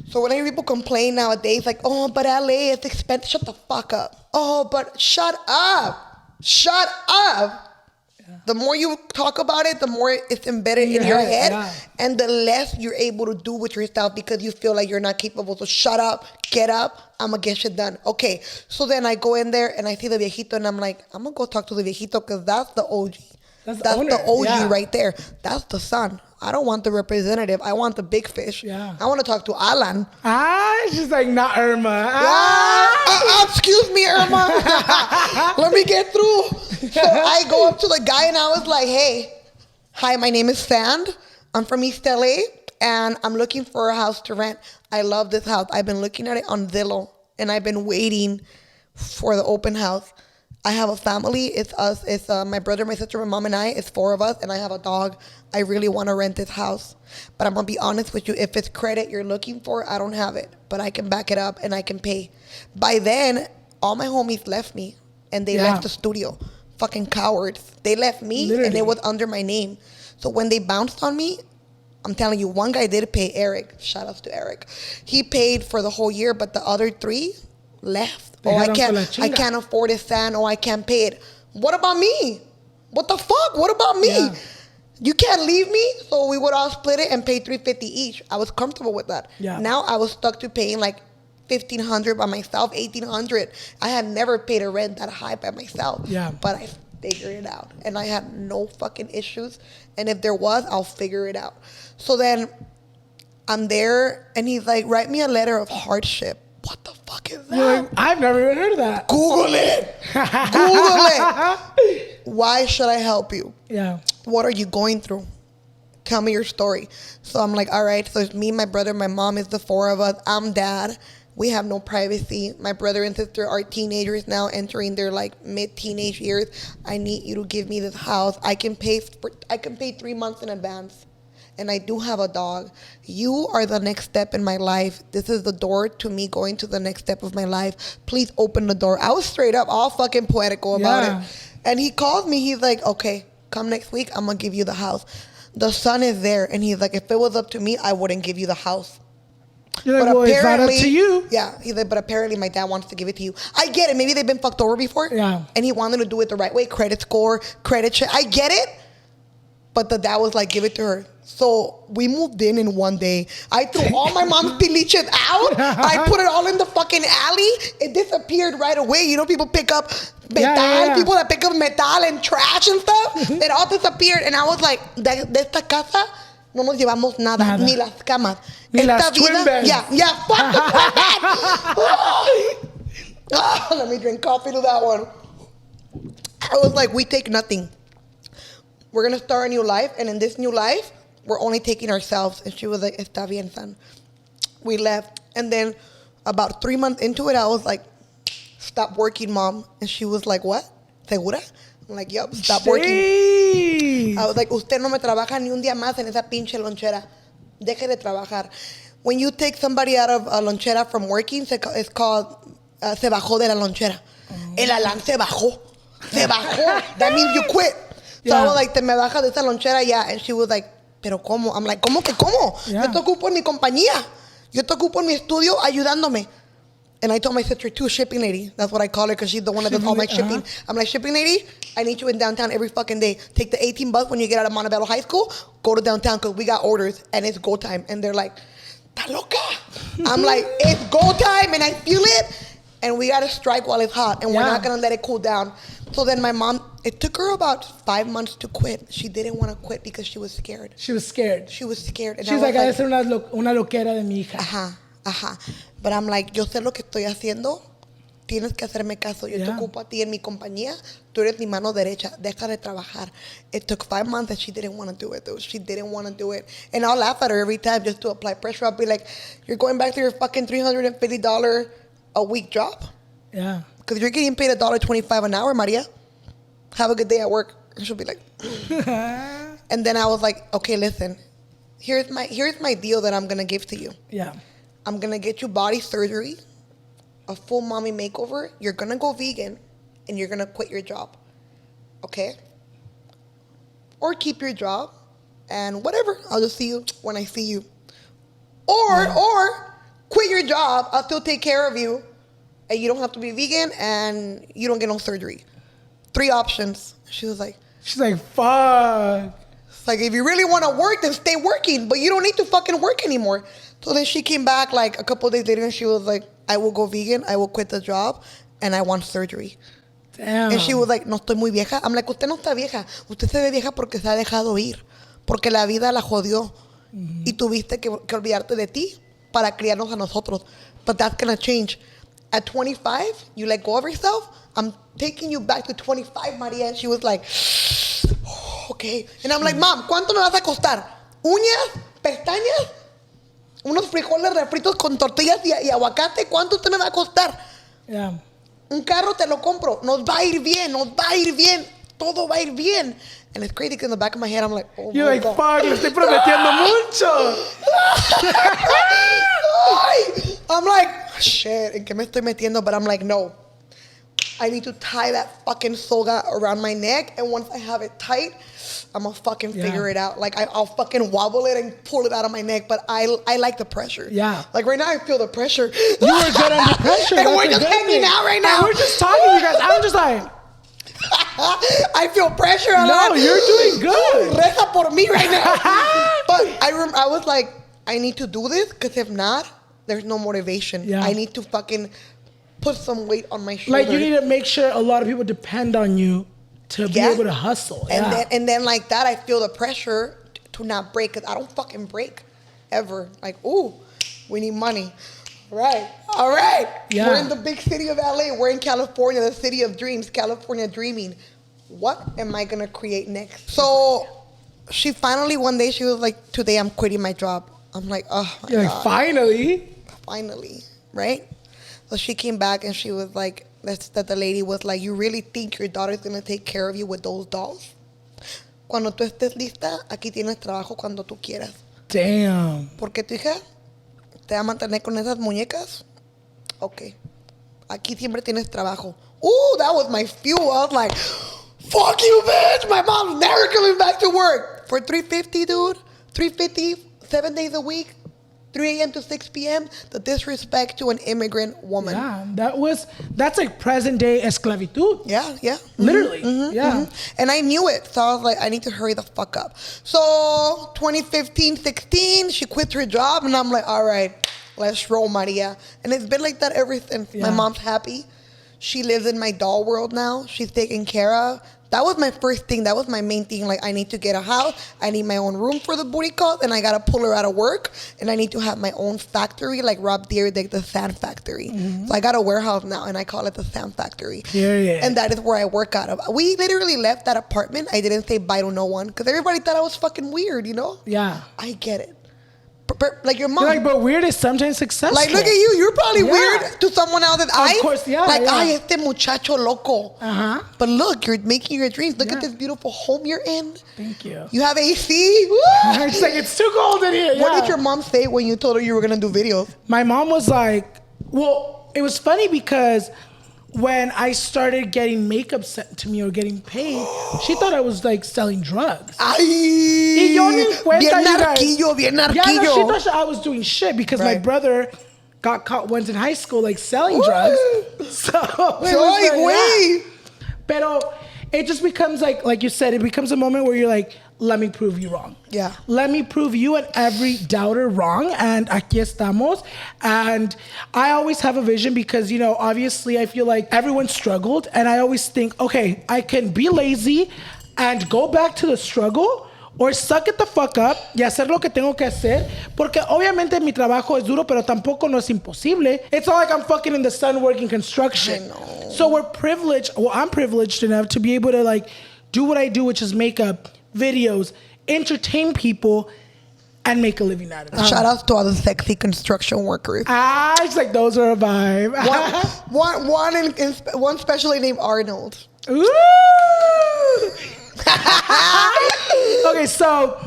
So when I hear people complain nowadays, like, oh, but LA is expensive. Shut the fuck up. Oh, but shut up. Shut up. Yeah. The more you talk about it, the more it's embedded in your head. Yeah. And the less you're able to do with yourself because you feel like you're not capable. So shut up, get up, I'm going to get shit done. Okay, so then I go in there and I see the viejito and I'm like, I'm going to go talk to the viejito because that's the OG. That's the OG right there. That's the son. I don't want the representative. I want the big fish. Yeah. I want to talk to Alan. She's like, not Irma. Excuse me, Irma. Let me get through. So I go up to the guy and I was like, hey, hi, my name is Sand. I'm from East LA and I'm looking for a house to rent. I love this house. I've been looking at it on Zillow and I've been waiting for the open house. I have a family. It's us. It's my brother, my sister, my mom, and I. It's 4 of us, and I have a dog. I really want to rent this house. But I'm going to be honest with you. If it's credit you're looking for, I don't have it. But I can back it up, and I can pay. By then, all my homies left me, and they left the studio. Fucking cowards. They left me, and it was under my name. So when they bounced on me, I'm telling you, one guy did pay, Eric. Shout outs to Eric. He paid for the whole year, but the other 3 left. I can't afford it, San. I can't pay it. What about me? What the fuck? What about me? Yeah. You can't leave me? So we would all split it and pay $350 each. I was comfortable with that. Yeah. Now I was stuck to paying like $1,500 by myself, $1,800. I had never paid a rent that high by myself. Yeah. But I figured it out. And I had no fucking issues. And if there was, I'll figure it out. So then I'm there and he's like, write me a letter of hardship. What the fuck is that? Like, I've never even heard of that. Google it. Google it. Why should I help you? Yeah. What are you going through? Tell me your story. So I'm like, all right. So it's me, my brother, my mom is the 4 of us. I'm dad. We have no privacy. My brother and sister are teenagers now, entering their like mid-teenage years. I need you to give me this house. I can pay 3 months in advance. And I do have a dog. You are the next step in my life. This is the door to me going to the next step of my life. Please open the door. I was straight up all fucking poetical about it. And he called me. He's like, okay, come next week. I'm going to give you the house. The son is there. And he's like, if it was up to me, I wouldn't give you the house. You're like, well, it's not up to you. Yeah. He's like, but apparently my dad wants to give it to you. I get it. Maybe they've been fucked over before. Yeah. And he wanted to do it the right way. Credit score, credit check. I get it. But the dad was like, give it to her. So we moved in one day. I threw all my mom's piliches out. I put it all in the fucking alley. It disappeared right away. You know, people pick up metal, people that pick up metal and trash and stuff. It all disappeared. And I was like, de esta casa no nos llevamos nada. Ni las camas. Ni las twin beds. Yeah, fuck the twin bed. Let me drink coffee to that one. I was like, we take nothing. We're going to start a new life. And in this new life, we're only taking ourselves. And she was like, está bien, son. We left. And then about 3 months into it, I was like, stop working, mom. And she was like, what? ¿Segura? I'm like, yup, stop working. I was like, usted no me trabaja ni un día más en esa pinche lonchera. Deje de trabajar. when you take somebody out of a lonchera from working, it's called se bajó de la lonchera. El Alan se bajó. Se bajó. That means you quit. So I was like, te me baja de esa lonchera ya. And she was like, pero ¿cómo? I'm like, ¿cómo que cómo? Yeah. Yo te ocupo en mi compañía. Yo te ocupo en mi estudio ayudándome. And I told my sister too, shipping lady. That's what I call her because she's the one that does all my shipping. I'm like, shipping lady, I need you in downtown every fucking day. Take the 18 bus when you get out of Montebello High School. Go to downtown because we got orders and it's go time. And they're like, ¿está loca? I'm like, it's go time and I feel it. And we got to strike while it's hot. And we're not going to let it cool down. So then my mom, it took her about 5 months to quit. She didn't want to quit because she was scared. She was scared. She was scared. And she's like, a ser una loquera de mi hija. Ajá. But I'm like, yo sé lo que estoy haciendo. Tienes que hacerme caso. Yo te ocupo a ti en mi compañía. Tú eres mi mano derecha. Deja de trabajar. It took 5 months and she didn't want to do it, though. She didn't want to do it. And I'll laugh at her every time just to apply pressure. I'll be like, you're going back to your fucking $350 a week job? Yeah. Because you're getting paid $1.25 an hour, Maria. Have a good day at work. And she'll be like, and then I was like, okay, listen. Here's my deal that I'm going to give to you. Yeah. I'm going to get you body surgery, a full mommy makeover. You're going to go vegan, and you're going to quit your job. Okay? Or keep your job, and whatever. I'll just see you when I see you. Or quit your job. I'll still take care of you, and you don't have to be vegan, and you don't get no surgery. 3 options. She's like, fuck. It's like, if you really want to work, then stay working, but you don't need to fucking work anymore. So then she came back like a couple of days later and she was like, I will go vegan, I will quit the job, and I want surgery. Damn. And she was like, no estoy muy vieja. I'm like, usted no está vieja. Usted se ve vieja porque se ha dejado ir. Porque la vida la jodió. Y tuviste que olvidarte de ti para criarnos a nosotros. But that's going to change. At 25, you let go of yourself. I'm taking you back to 25, Maria. And she was like, oh, okay. And I'm like, Mom, ¿cuánto me vas a costar? ¿Uñas? ¿Pestañas? Unos frijoles refritos con tortillas y aguacate. ¿Cuánto usted me va a costar? Yeah. Un carro te lo compro. Nos va a ir bien. Todo va a ir bien. And it's crazy because in the back of my head, I'm like, oh, you're like, God. Fuck, le estoy prometiendo mucho. I'm like, shit, ¿en qué me estoy metiendo? But I'm like, no. I need to tie that fucking soga around my neck. And once I have it tight, I'm going to fucking figure it out. Like, I'll fucking wobble it and pull it out of my neck. But I like the pressure. Yeah. Like, right now, I feel the pressure. You were good under pressure. And we're just hanging out right now. And we're just talking, you guys. I'm just like... I feel pressure. No, you're doing good. Reza por mí right now. But I was like, I need to do this. Because if not, there's no motivation. Yeah. I need to fucking put some weight on my shoulder. Like, you need to make sure a lot of people depend on you to be able to hustle. And then like that, I feel the pressure to not break. Because I don't fucking break ever. Like, ooh, we need money. All right. Yeah. We're in the big city of LA. We're in California, the city of dreams, California dreaming. What am I going to create next? So she finally, one day, she was like, today I'm quitting my job. I'm like, oh my God. Like, finally, right? So she came back and she was like, that the lady was like, you really think your daughter's going to take care of you with those dolls? Cuando tú estés lista, aquí tienes trabajo cuando tú quieras. Damn. Porque tu hija te va a mantener con esas muñecas. Ok. Aquí siempre tienes trabajo. Ooh, that was my fuel. I was like, fuck you, bitch. My mom's never coming back to work. For $350, dude. $350, 7 days a week. 3 a.m. to 6 p.m. The disrespect to an immigrant woman. Yeah, that's like present day esclavitud. Yeah. Literally. Yeah. And I knew it. So I was like, I need to hurry the fuck up. So 2015, 16, she quit her job. And I'm like, all right, let's roll, Maria. And it's been like that ever since. Yeah. My mom's happy. She lives in my doll world now. She's taken care of. That was my first thing. That was my main thing. Like, I need to get a house. I need my own room for the booty calls. And I got to pull her out of work. And I need to have my own factory, like Rob Dyrdek, the Sand Factory. Mm-hmm. So I got a warehouse now, and I call it the Sand Factory. Yeah. And that is where I work out of. We literally left that apartment. I didn't say bye to no one because everybody thought I was fucking weird, you know? Yeah. I get it. like your mom. You're like, but weird is sometimes successful. Like, look at you. You're probably weird to someone else's eyes. Of course, yeah. Like, ay, este muchacho loco. Uh-huh. But look, you're making your dreams. Look at this beautiful home you're in. Thank you. You have AC. It's like, it's too cold in here. What did your mom say when you told her you were going to do videos? My mom was like, well, it was funny because when I started getting makeup sent to me or getting paid, she thought I was like selling drugs. Ay, y yo ni cuenta, bien narquillo, bien narquillo. Yeah, no, she thought I was doing shit because my brother got caught once in high school like selling drugs. So it Pero it just becomes like you said, it becomes a moment where you're like, let me prove you wrong. Yeah. Let me prove you and every doubter wrong. And aquí estamos. And I always have a vision because, you know, obviously I feel like everyone struggled. And I always think, okay, I can be lazy and go back to the struggle or suck it the fuck up y hacer lo que tengo que hacer. Porque obviamente mi trabajo es duro, pero tampoco no es imposible. It's not like I'm fucking in the sun working construction. I know. So we're privileged. Well, I'm privileged enough to be able to like do what I do, which is makeup, videos, entertain people, and make a living out of it. Shout out to all the sexy construction workers. It's like those are a vibe. One specially named Arnold. Ooh. Okay, so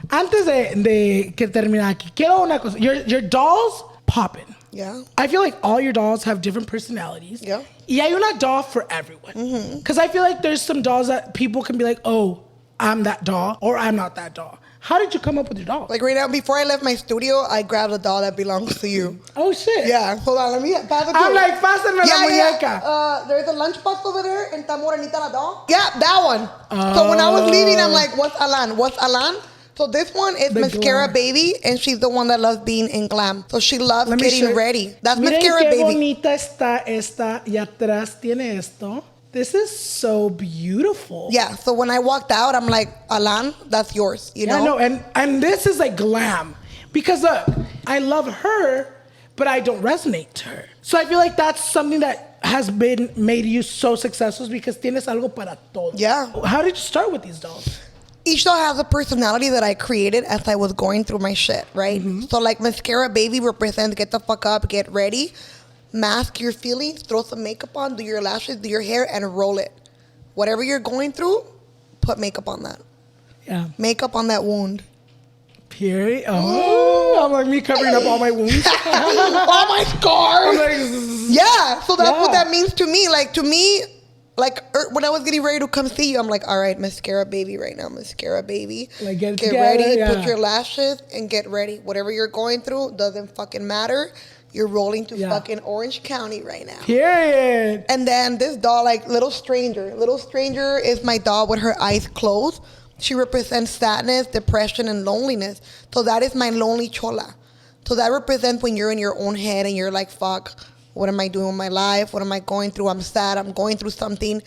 antes de que termine aquí, quiero una cosa. Your dolls popping. Yeah. I feel like all your dolls have different personalities. Yeah. Y hay una doll for everyone. Because I feel like there's some dolls that people can be like, oh, I'm that doll or I'm not that doll. How did you come up with your doll? Like right now, before I left my studio, I grabbed a doll that belongs to you. Oh, shit. Yeah. Hold on. Let me pass it to I'm you. like, pásame la muñeca. There's a lunchbox over there and está morenita la doll. Yeah, that one. So when I was leaving, I'm like, what's Alan? What's Alan? So this one is The Mascara glam. Baby, and she's the one that loves being in glam. So she loves getting ready. That's Miren Mascara qué Baby. bonita está esta y atrás tiene esto. This is so beautiful. Yeah, so when I walked out, I'm like, Alan, that's yours, you know? No, and this is like glam. Because look, I love her, but I don't resonate to her. So I feel like that's something that has been made you so successful because tienes algo para todo. Yeah. How did you start with these dolls? Each doll has a personality that I created as I was going through my shit, right? So like Mascara Baby represents get the fuck up, get ready, mask your feelings, throw some makeup on, do your lashes, do your hair, and roll it. Whatever you're going through, put makeup on that. Yeah. Makeup on that wound. Period. Oh, I'm like me covering up all my wounds. All my scars. I'm like, yeah, so that's what that means to me. Like, to me, like when I was getting ready to come see you, I'm like, all right, Mascara Baby right now, Mascara Baby. Like get ready, yeah. put your lashes, and get ready. Whatever you're going through doesn't fucking matter. You're rolling to fucking Orange County right now. Period. And then this doll, like Little Stranger. Little Stranger is my doll with her eyes closed. She represents sadness, depression, and loneliness. So that is my lonely chola. So that represents when you're in your own head and you're like, fuck, what am I doing with my life? What am I going through? I'm sad. I'm going through something.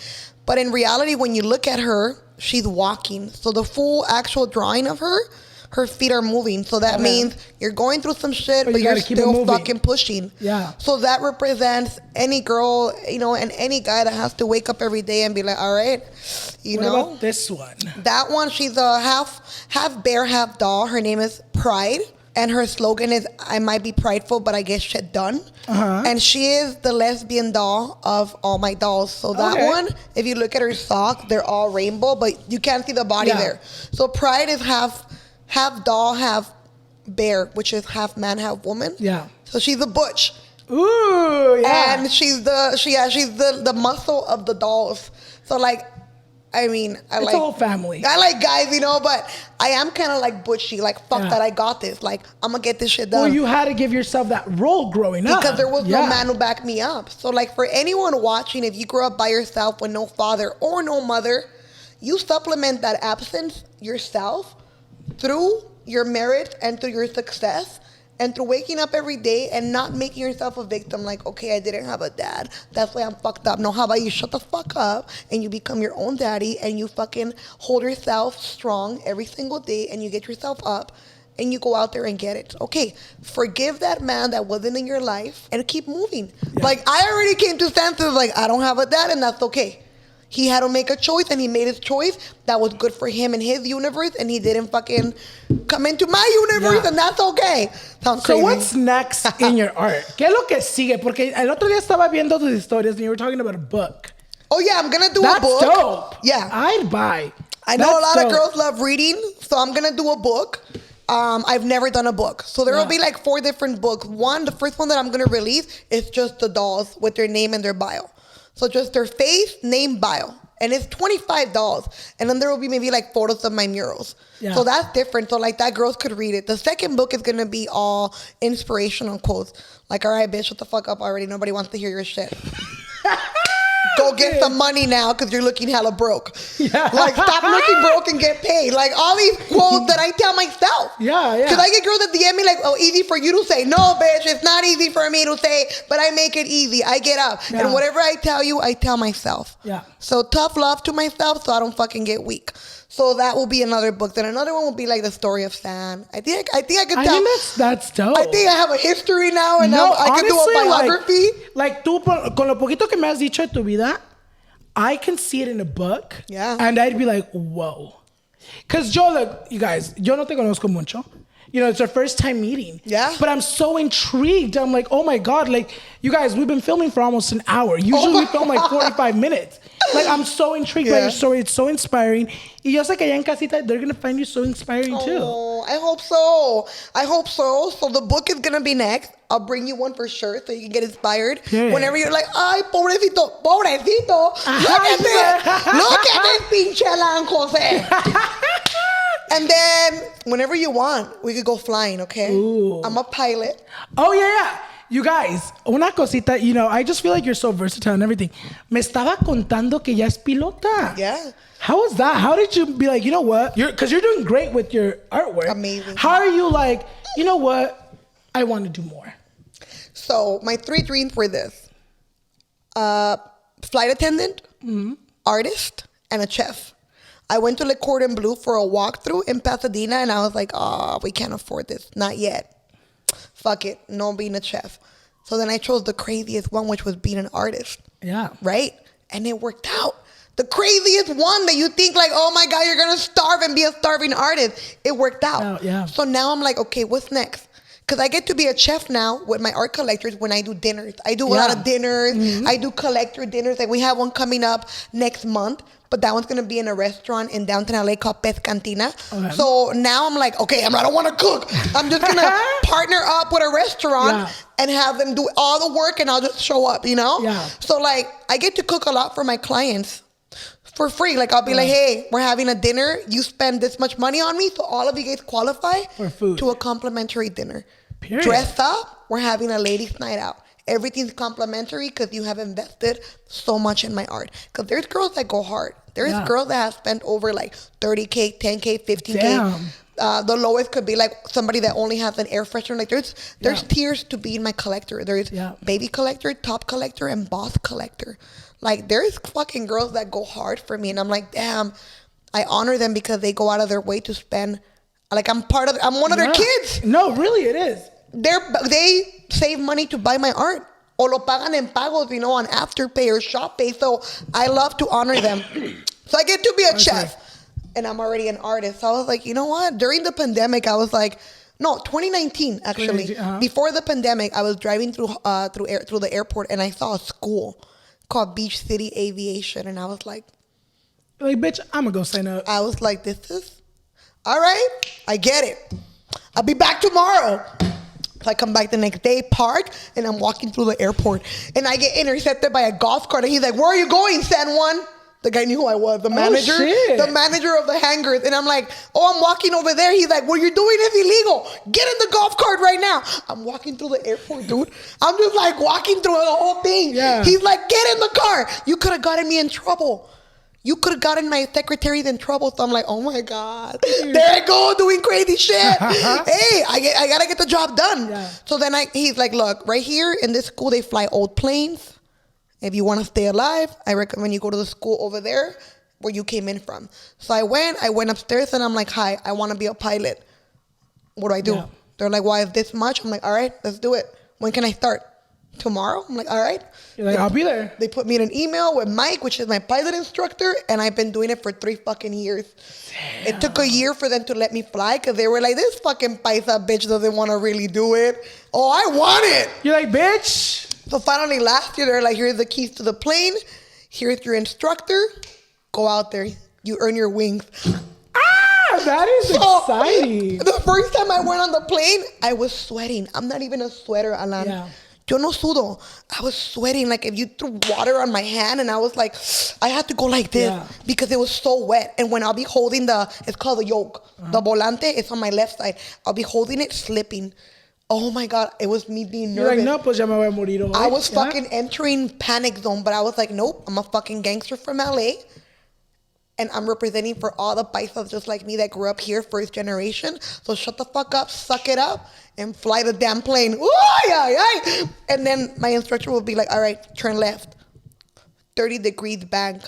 But in reality, when you look at her, she's walking. So the full actual drawing of her feet are moving. So that means you're going through some shit, but you're still fucking pushing. Yeah. So that represents any girl, you know, and any guy that has to wake up every day and be like, all right, you know. What about this one? That one, she's a half bear, half doll. Her name is Pride. And her slogan is, I might be prideful, but I get shit done. And she is the lesbian doll of all my dolls. So that one, if you look at her socks, they're all rainbow, but you can't see the body there. So Pride is half doll, half bear, which is half man, half woman. Yeah. So she's a butch. Ooh, yeah. And she's the muscle of the dolls. So like, I mean, it's a whole family. I like guys, you know, but I am kind of like butchy. Like, fuck that, I got this. Like, I'm going to get this shit done. Well, you had to give yourself that role growing up. Because there was no man who backed me up. So, like, for anyone watching, if you grew up by yourself with no father or no mother, you supplement that absence yourself through your merit and through your success and through waking up every day and not making yourself a victim like, okay, I didn't have a dad, that's why I'm fucked up. No, how about you shut the fuck up and you become your own daddy and you fucking hold yourself strong every single day and you get yourself up and you go out there and get it. Okay, forgive that man that wasn't in your life and keep moving. Like, I already came to senses like, I don't have a dad and that's okay. He had to make a choice, and he made his choice that was good for him and his universe, and he didn't fucking come into my universe, and that's okay. Sounds crazy. So what's next in your art? ¿Qué es lo que sigue? Porque el otro día estaba viendo tus historias, and you were talking about a book. Oh, yeah, I'm going to do a book. That's dope. Yeah. I'd buy. I know a lot of girls love reading, so I'm going to do a book. I've never done a book. So there will be like 4 different books. The first one that I'm going to release is just the dolls with their name and their bio. So just their face, name, bio. And it's $25. And then there will be maybe like photos of my murals. Yeah. So that's different. So like that girls could read it. The second book is going to be all inspirational quotes. Like, all right, bitch, shut the fuck up already. Nobody wants to hear your shit. Go get some money now because you're looking hella broke. Yeah. Like, stop looking broke and get paid. Like, all these quotes that I tell myself. Yeah, yeah. Because I get girls that DM me like, oh, easy for you to say. No, bitch, it's not easy for me to say, but I make it easy. I get up. Yeah. And whatever I tell you, I tell myself. Yeah. So tough love to myself so I don't fucking get weak. So that will be another book. Then another one will be like the story of San. I think I could tell. I think that's dope. I think I have a history now, and now I can do a biography. Like tú, con lo poquito que me has dicho de tu vida, I can see it in a book. Yeah. And I'd be like, whoa. Because yo, like, you guys, yo no te conozco mucho. You know, it's our first time meeting. Yeah. But I'm so intrigued. I'm like, oh my God. Like, you guys, we've been filming for almost an hour. Usually we film like 45 minutes. Like, I'm so intrigued by your story. It's so inspiring. Y yo sé que allá en casita, they're going to find you so inspiring too. Oh, I hope so. I hope so. So the book is going to be next. I'll bring you one for sure so you can get inspired. Yeah. Whenever you're like, ay, pobrecito, pobrecito. Look at this. Look at this pinche Alan Jose. And then whenever you want, we could go flying, okay? Ooh. I'm a pilot. Oh, yeah. You guys, una cosita, you know, I just feel like you're so versatile and everything. Me estaba contando que ya es pilota. Yeah. How was that? How did you be like, you know what? Because you're doing great with your artwork. Amazing. How are you like, you know what? I want to do more. So my 3 dreams were this. Flight attendant, artist, and a chef. I went to Le Cordon Bleu for a walkthrough in Pasadena, and I was like, oh, we can't afford this. Not yet. Fuck it. No being a chef. So then I chose the craziest one, which was being an artist. Yeah. Right? And it worked out. The craziest one that you think like, oh my God, you're going to starve and be a starving artist. It worked out. Oh, yeah. So now I'm like, okay, what's next? Because I get to be a chef now with my art collectors when I do dinners. I do a lot of dinners. Mm-hmm. I do collector dinners. Like we have one coming up next month. But that one's going to be in a restaurant in downtown LA called Pez Cantina. Okay. So now I'm like, okay, I don't want to cook. I'm just going to partner up with a restaurant and have them do all the work and I'll just show up, you know? Yeah. So like, I get to cook a lot for my clients for free. Like I'll be like, hey, we're having a dinner. You spend this much money on me. So all of you guys qualify for food to a complimentary dinner. Period. Dress up. We're having a ladies' night out. Everything's complimentary because you have invested so much in my art. Because there's girls that go hard. There's girls that have spent over like 30K, 10K, 15K. Damn. The lowest could be like somebody that only has an air freshener. Like there's tiers to be in my collector. There's baby collector, top collector, and boss collector. Like there's fucking girls that go hard for me. And I'm like, damn, I honor them because they go out of their way to spend. Like I'm one of their kids. No, really it is. They save money to buy my art. O lo pagan en pagos, you know, on Afterpay or ShopPay. So I love to honor them. So I get to be a chef. And I'm already an artist. So I was like, you know what? During the pandemic, I was like, no, 2019, actually. Before the pandemic, I was driving through the airport and I saw a school called Beach City Aviation. And I was like, bitch, I'm going to go sign up. I was like, this is, all right, I get it. I'll be back tomorrow. So I come back the next day, park, and I'm walking through the airport. And I get intercepted by a golf cart. And he's like, where are you going, San Juan? The guy knew who I was, the manager. The manager of the hangars. And I'm like, oh, I'm walking over there. He's like, what you're doing is illegal. Get in the golf cart right now. I'm walking through the airport, dude. I'm just like walking through the whole thing. Yeah. He's like, get in the car. You could have gotten me in trouble. You could have gotten my secretaries in trouble. So I'm like, oh my God. There I go doing crazy shit. Hey, I got to get the job done. Yeah. So then he's like, look, right here in this school, they fly old planes. If you want to stay alive, I recommend you go to the school over there where you came in from. So I went upstairs and I'm like, hi, I want to be a pilot. What do I do? Yeah. They're like, why is this much? I'm like, all right, let's do it. When can I start? tomorrow. I'm like, all right. You're like, I'll be there. They put me in an email with Mike, which is my pilot instructor, and I've been doing it for 3 fucking years. Damn. It took a year for them to let me fly because they were like, this fucking paisa bitch doesn't want to really do it. Oh, I want it. You're like, bitch. So finally last year, they're like, here's the keys to the plane. Here's your instructor. Go out there. You earn your wings. That is exciting. The first time I went on the plane, I was sweating. I'm not even a sweater, Alan. Yeah. Yo no sudo. I was sweating like if you threw water on my hand, and I was like, I had to go like this because it was so wet. And when I'll be holding it's called the yoke. The volante, it's on my left side. I'll be holding it, slipping. Oh my God, it was me being nervous. You're like, no, pues ya me voy a morir hoy. I was fucking entering panic zone, but I was like, nope, I'm a fucking gangster from LA. And I'm representing for all the paisas just like me that grew up here, first generation. So shut the fuck up, suck it up, and fly the damn plane. Ooh, yeah. And then my instructor will be like, all right, turn left. 30 degrees bank.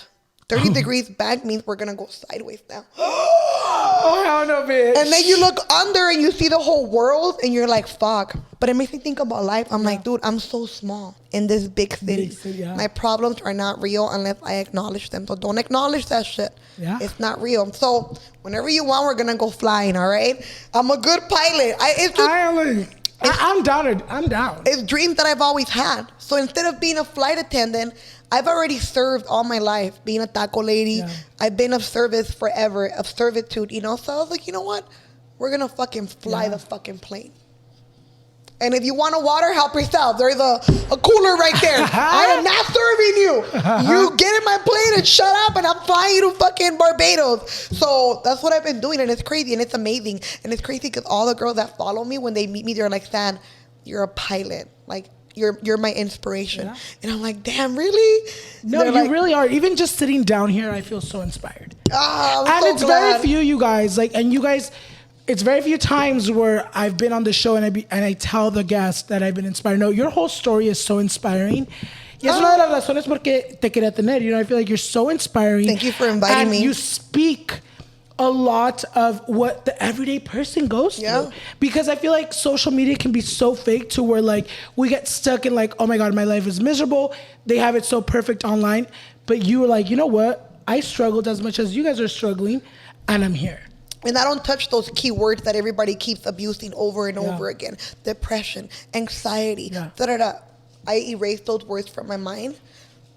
30 degrees bank means we're going to go sideways now. Oh, hell no, bitch. And then you look under and you see the whole world and you're like, fuck. But it makes me think about life. I'm like, dude, I'm so small in this big city. My problems are not real unless I acknowledge them. So don't acknowledge that shit. Yeah. It's not real. So whenever you want, we're going to go flying, all right? I'm a good pilot. I'm down. I'm down. It's dreams that I've always had. So instead of being a flight attendant, I've already served all my life, being a taco lady. Yeah. I've been of service forever, of servitude, you know? So I was like, you know what? We're going to fucking fly the fucking plane. And if you want a water, help yourself. There's a cooler right there. I am not serving you. You get in my plane and shut up, and I'm flying you to fucking Barbados. So that's what I've been doing, and it's crazy, and it's amazing. And it's crazy because all the girls that follow me, when they meet me, they're like, Stan, you're a pilot. Like, you're my inspiration. Yeah. And I'm like, damn, really? No, you really are. Even just sitting down here, I feel so inspired. Oh, and it's very few, you guys. Like, and you guys, it's very few times where I've been on the show and I tell the guests that I've been inspired. No, your whole story is so inspiring. Y es una de las razones porque te quería tener. You know, I feel like you're so inspiring. Thank you for inviting me. And you speak a lot of what the everyday person goes through. Because I feel like social media can be so fake to where like we get stuck in like, oh my God, my life is miserable. They have it so perfect online. But you were like, you know what? I struggled as much as you guys are struggling, and I'm here. And I don't touch those key words that everybody keeps abusing over and over again. Depression, anxiety, I erase those words from my mind.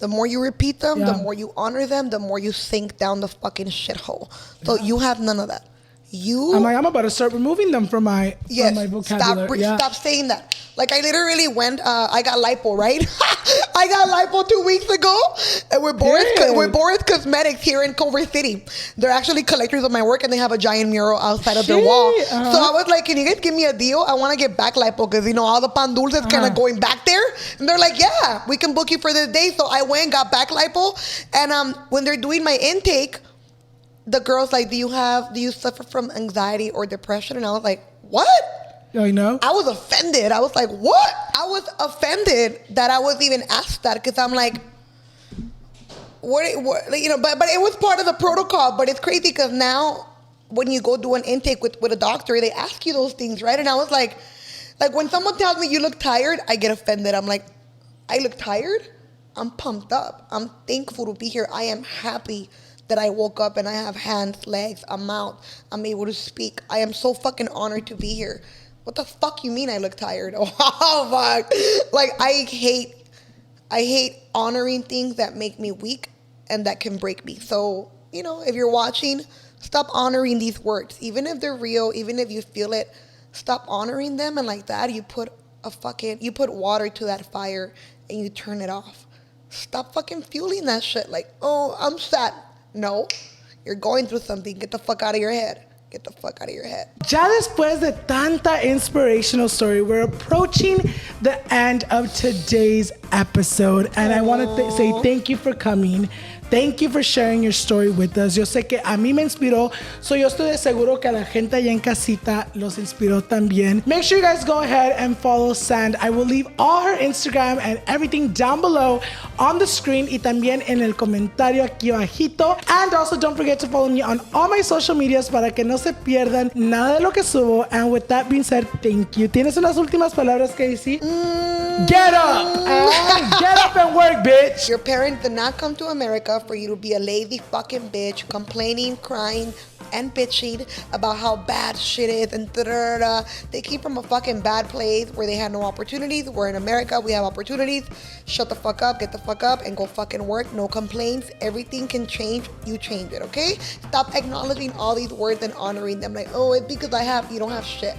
The more you repeat them, the more you honor them, the more you sink down the fucking shithole. So you have none of that. I'm about to start removing them from my vocabulary. Stop saying that. Like I literally went, I got lipo, right? I got lipo 2 weeks ago with Boris Cosmetics here in Culver City. They're actually collectors of my work, and they have a giant mural outside of their wall. So I was like, can you guys give me a deal? I want to get back lipo because, you know, all the pan dulces kind of going back there. And they're like, yeah, we can book you for this day. So I went and got back lipo. And when they're doing my intake, the girl's like, do you suffer from anxiety or depression? And I was like, what? I know. I was offended. I was like, what? I was offended that I was even asked that because I'm like, what, you know, but it was part of the protocol. But it's crazy because now when you go do an intake with a doctor, they ask you those things, right? And I was like when someone tells me you look tired, I get offended. I'm like, I look tired? I'm pumped up. I'm thankful to be here. I am happy that I woke up and I have hands, legs, a mouth. I'm able to speak. I am so fucking honored to be here. What the fuck you mean I look tired? Oh, fuck. Like, I hate honoring things that make me weak and that can break me. So, you know, if you're watching, stop honoring these words. Even if they're real, even if you feel it, stop honoring them. And like that, you put water to that fire and you turn it off. Stop fucking fueling that shit. Like, oh, I'm sad. No, you're going through something. Get the fuck out of your head. Get the fuck out of your head. Ya después de tanta inspirational story, we're approaching the end of today's episode. And I want to say thank you for coming Thank you for sharing your story with us. Yo sé que a mí me inspiró, so yo estoy de seguro que a la gente allá en casita los inspiró también. Make sure you guys go ahead and follow Sand. I will leave all her Instagram and everything down below on the screen y también en el comentario aquí abajito. And also don't forget to follow me on all my social medias para que no se pierdan nada de lo que subo. And with that being said, thank you. ¿Tienes unas últimas palabras que decir? Get up! Get up and work, bitch! Your parents did not come to America for you to be a lazy fucking bitch, complaining, crying, and bitching about how bad shit is and da-da-da-da. They came from a fucking bad place where they had no opportunities. We're in America, we have opportunities. Shut the fuck up, get the fuck up, and go fucking work. No complaints. Everything can change. You change it, okay? Stop acknowledging all these words and honoring them. Like, oh, it's because you don't have shit.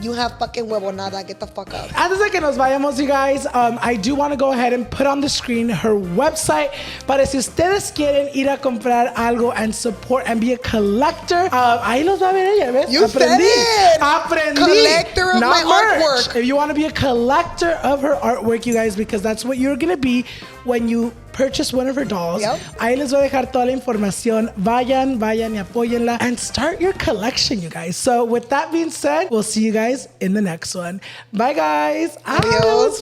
You have fucking huevo nada. Get the fuck up. Antes de que nos vayamos, you guys, I do want to go ahead and put on the screen her website para si ustedes quieren ir a comprar algo and support and be a collector. Ahí los va a ver ella, ¿ves? You said it. Aprendí. Collector of Not my merch. artwork. If you want to be a collector of her artwork, you guys, because that's what you're going to be when you purchase one of her dolls. Yep. Ahí les voy a dejar toda la información. Vayan y apóyenla and start your collection, you guys. So with that being said, we'll see you guys in the next one. Bye, guys. Adios.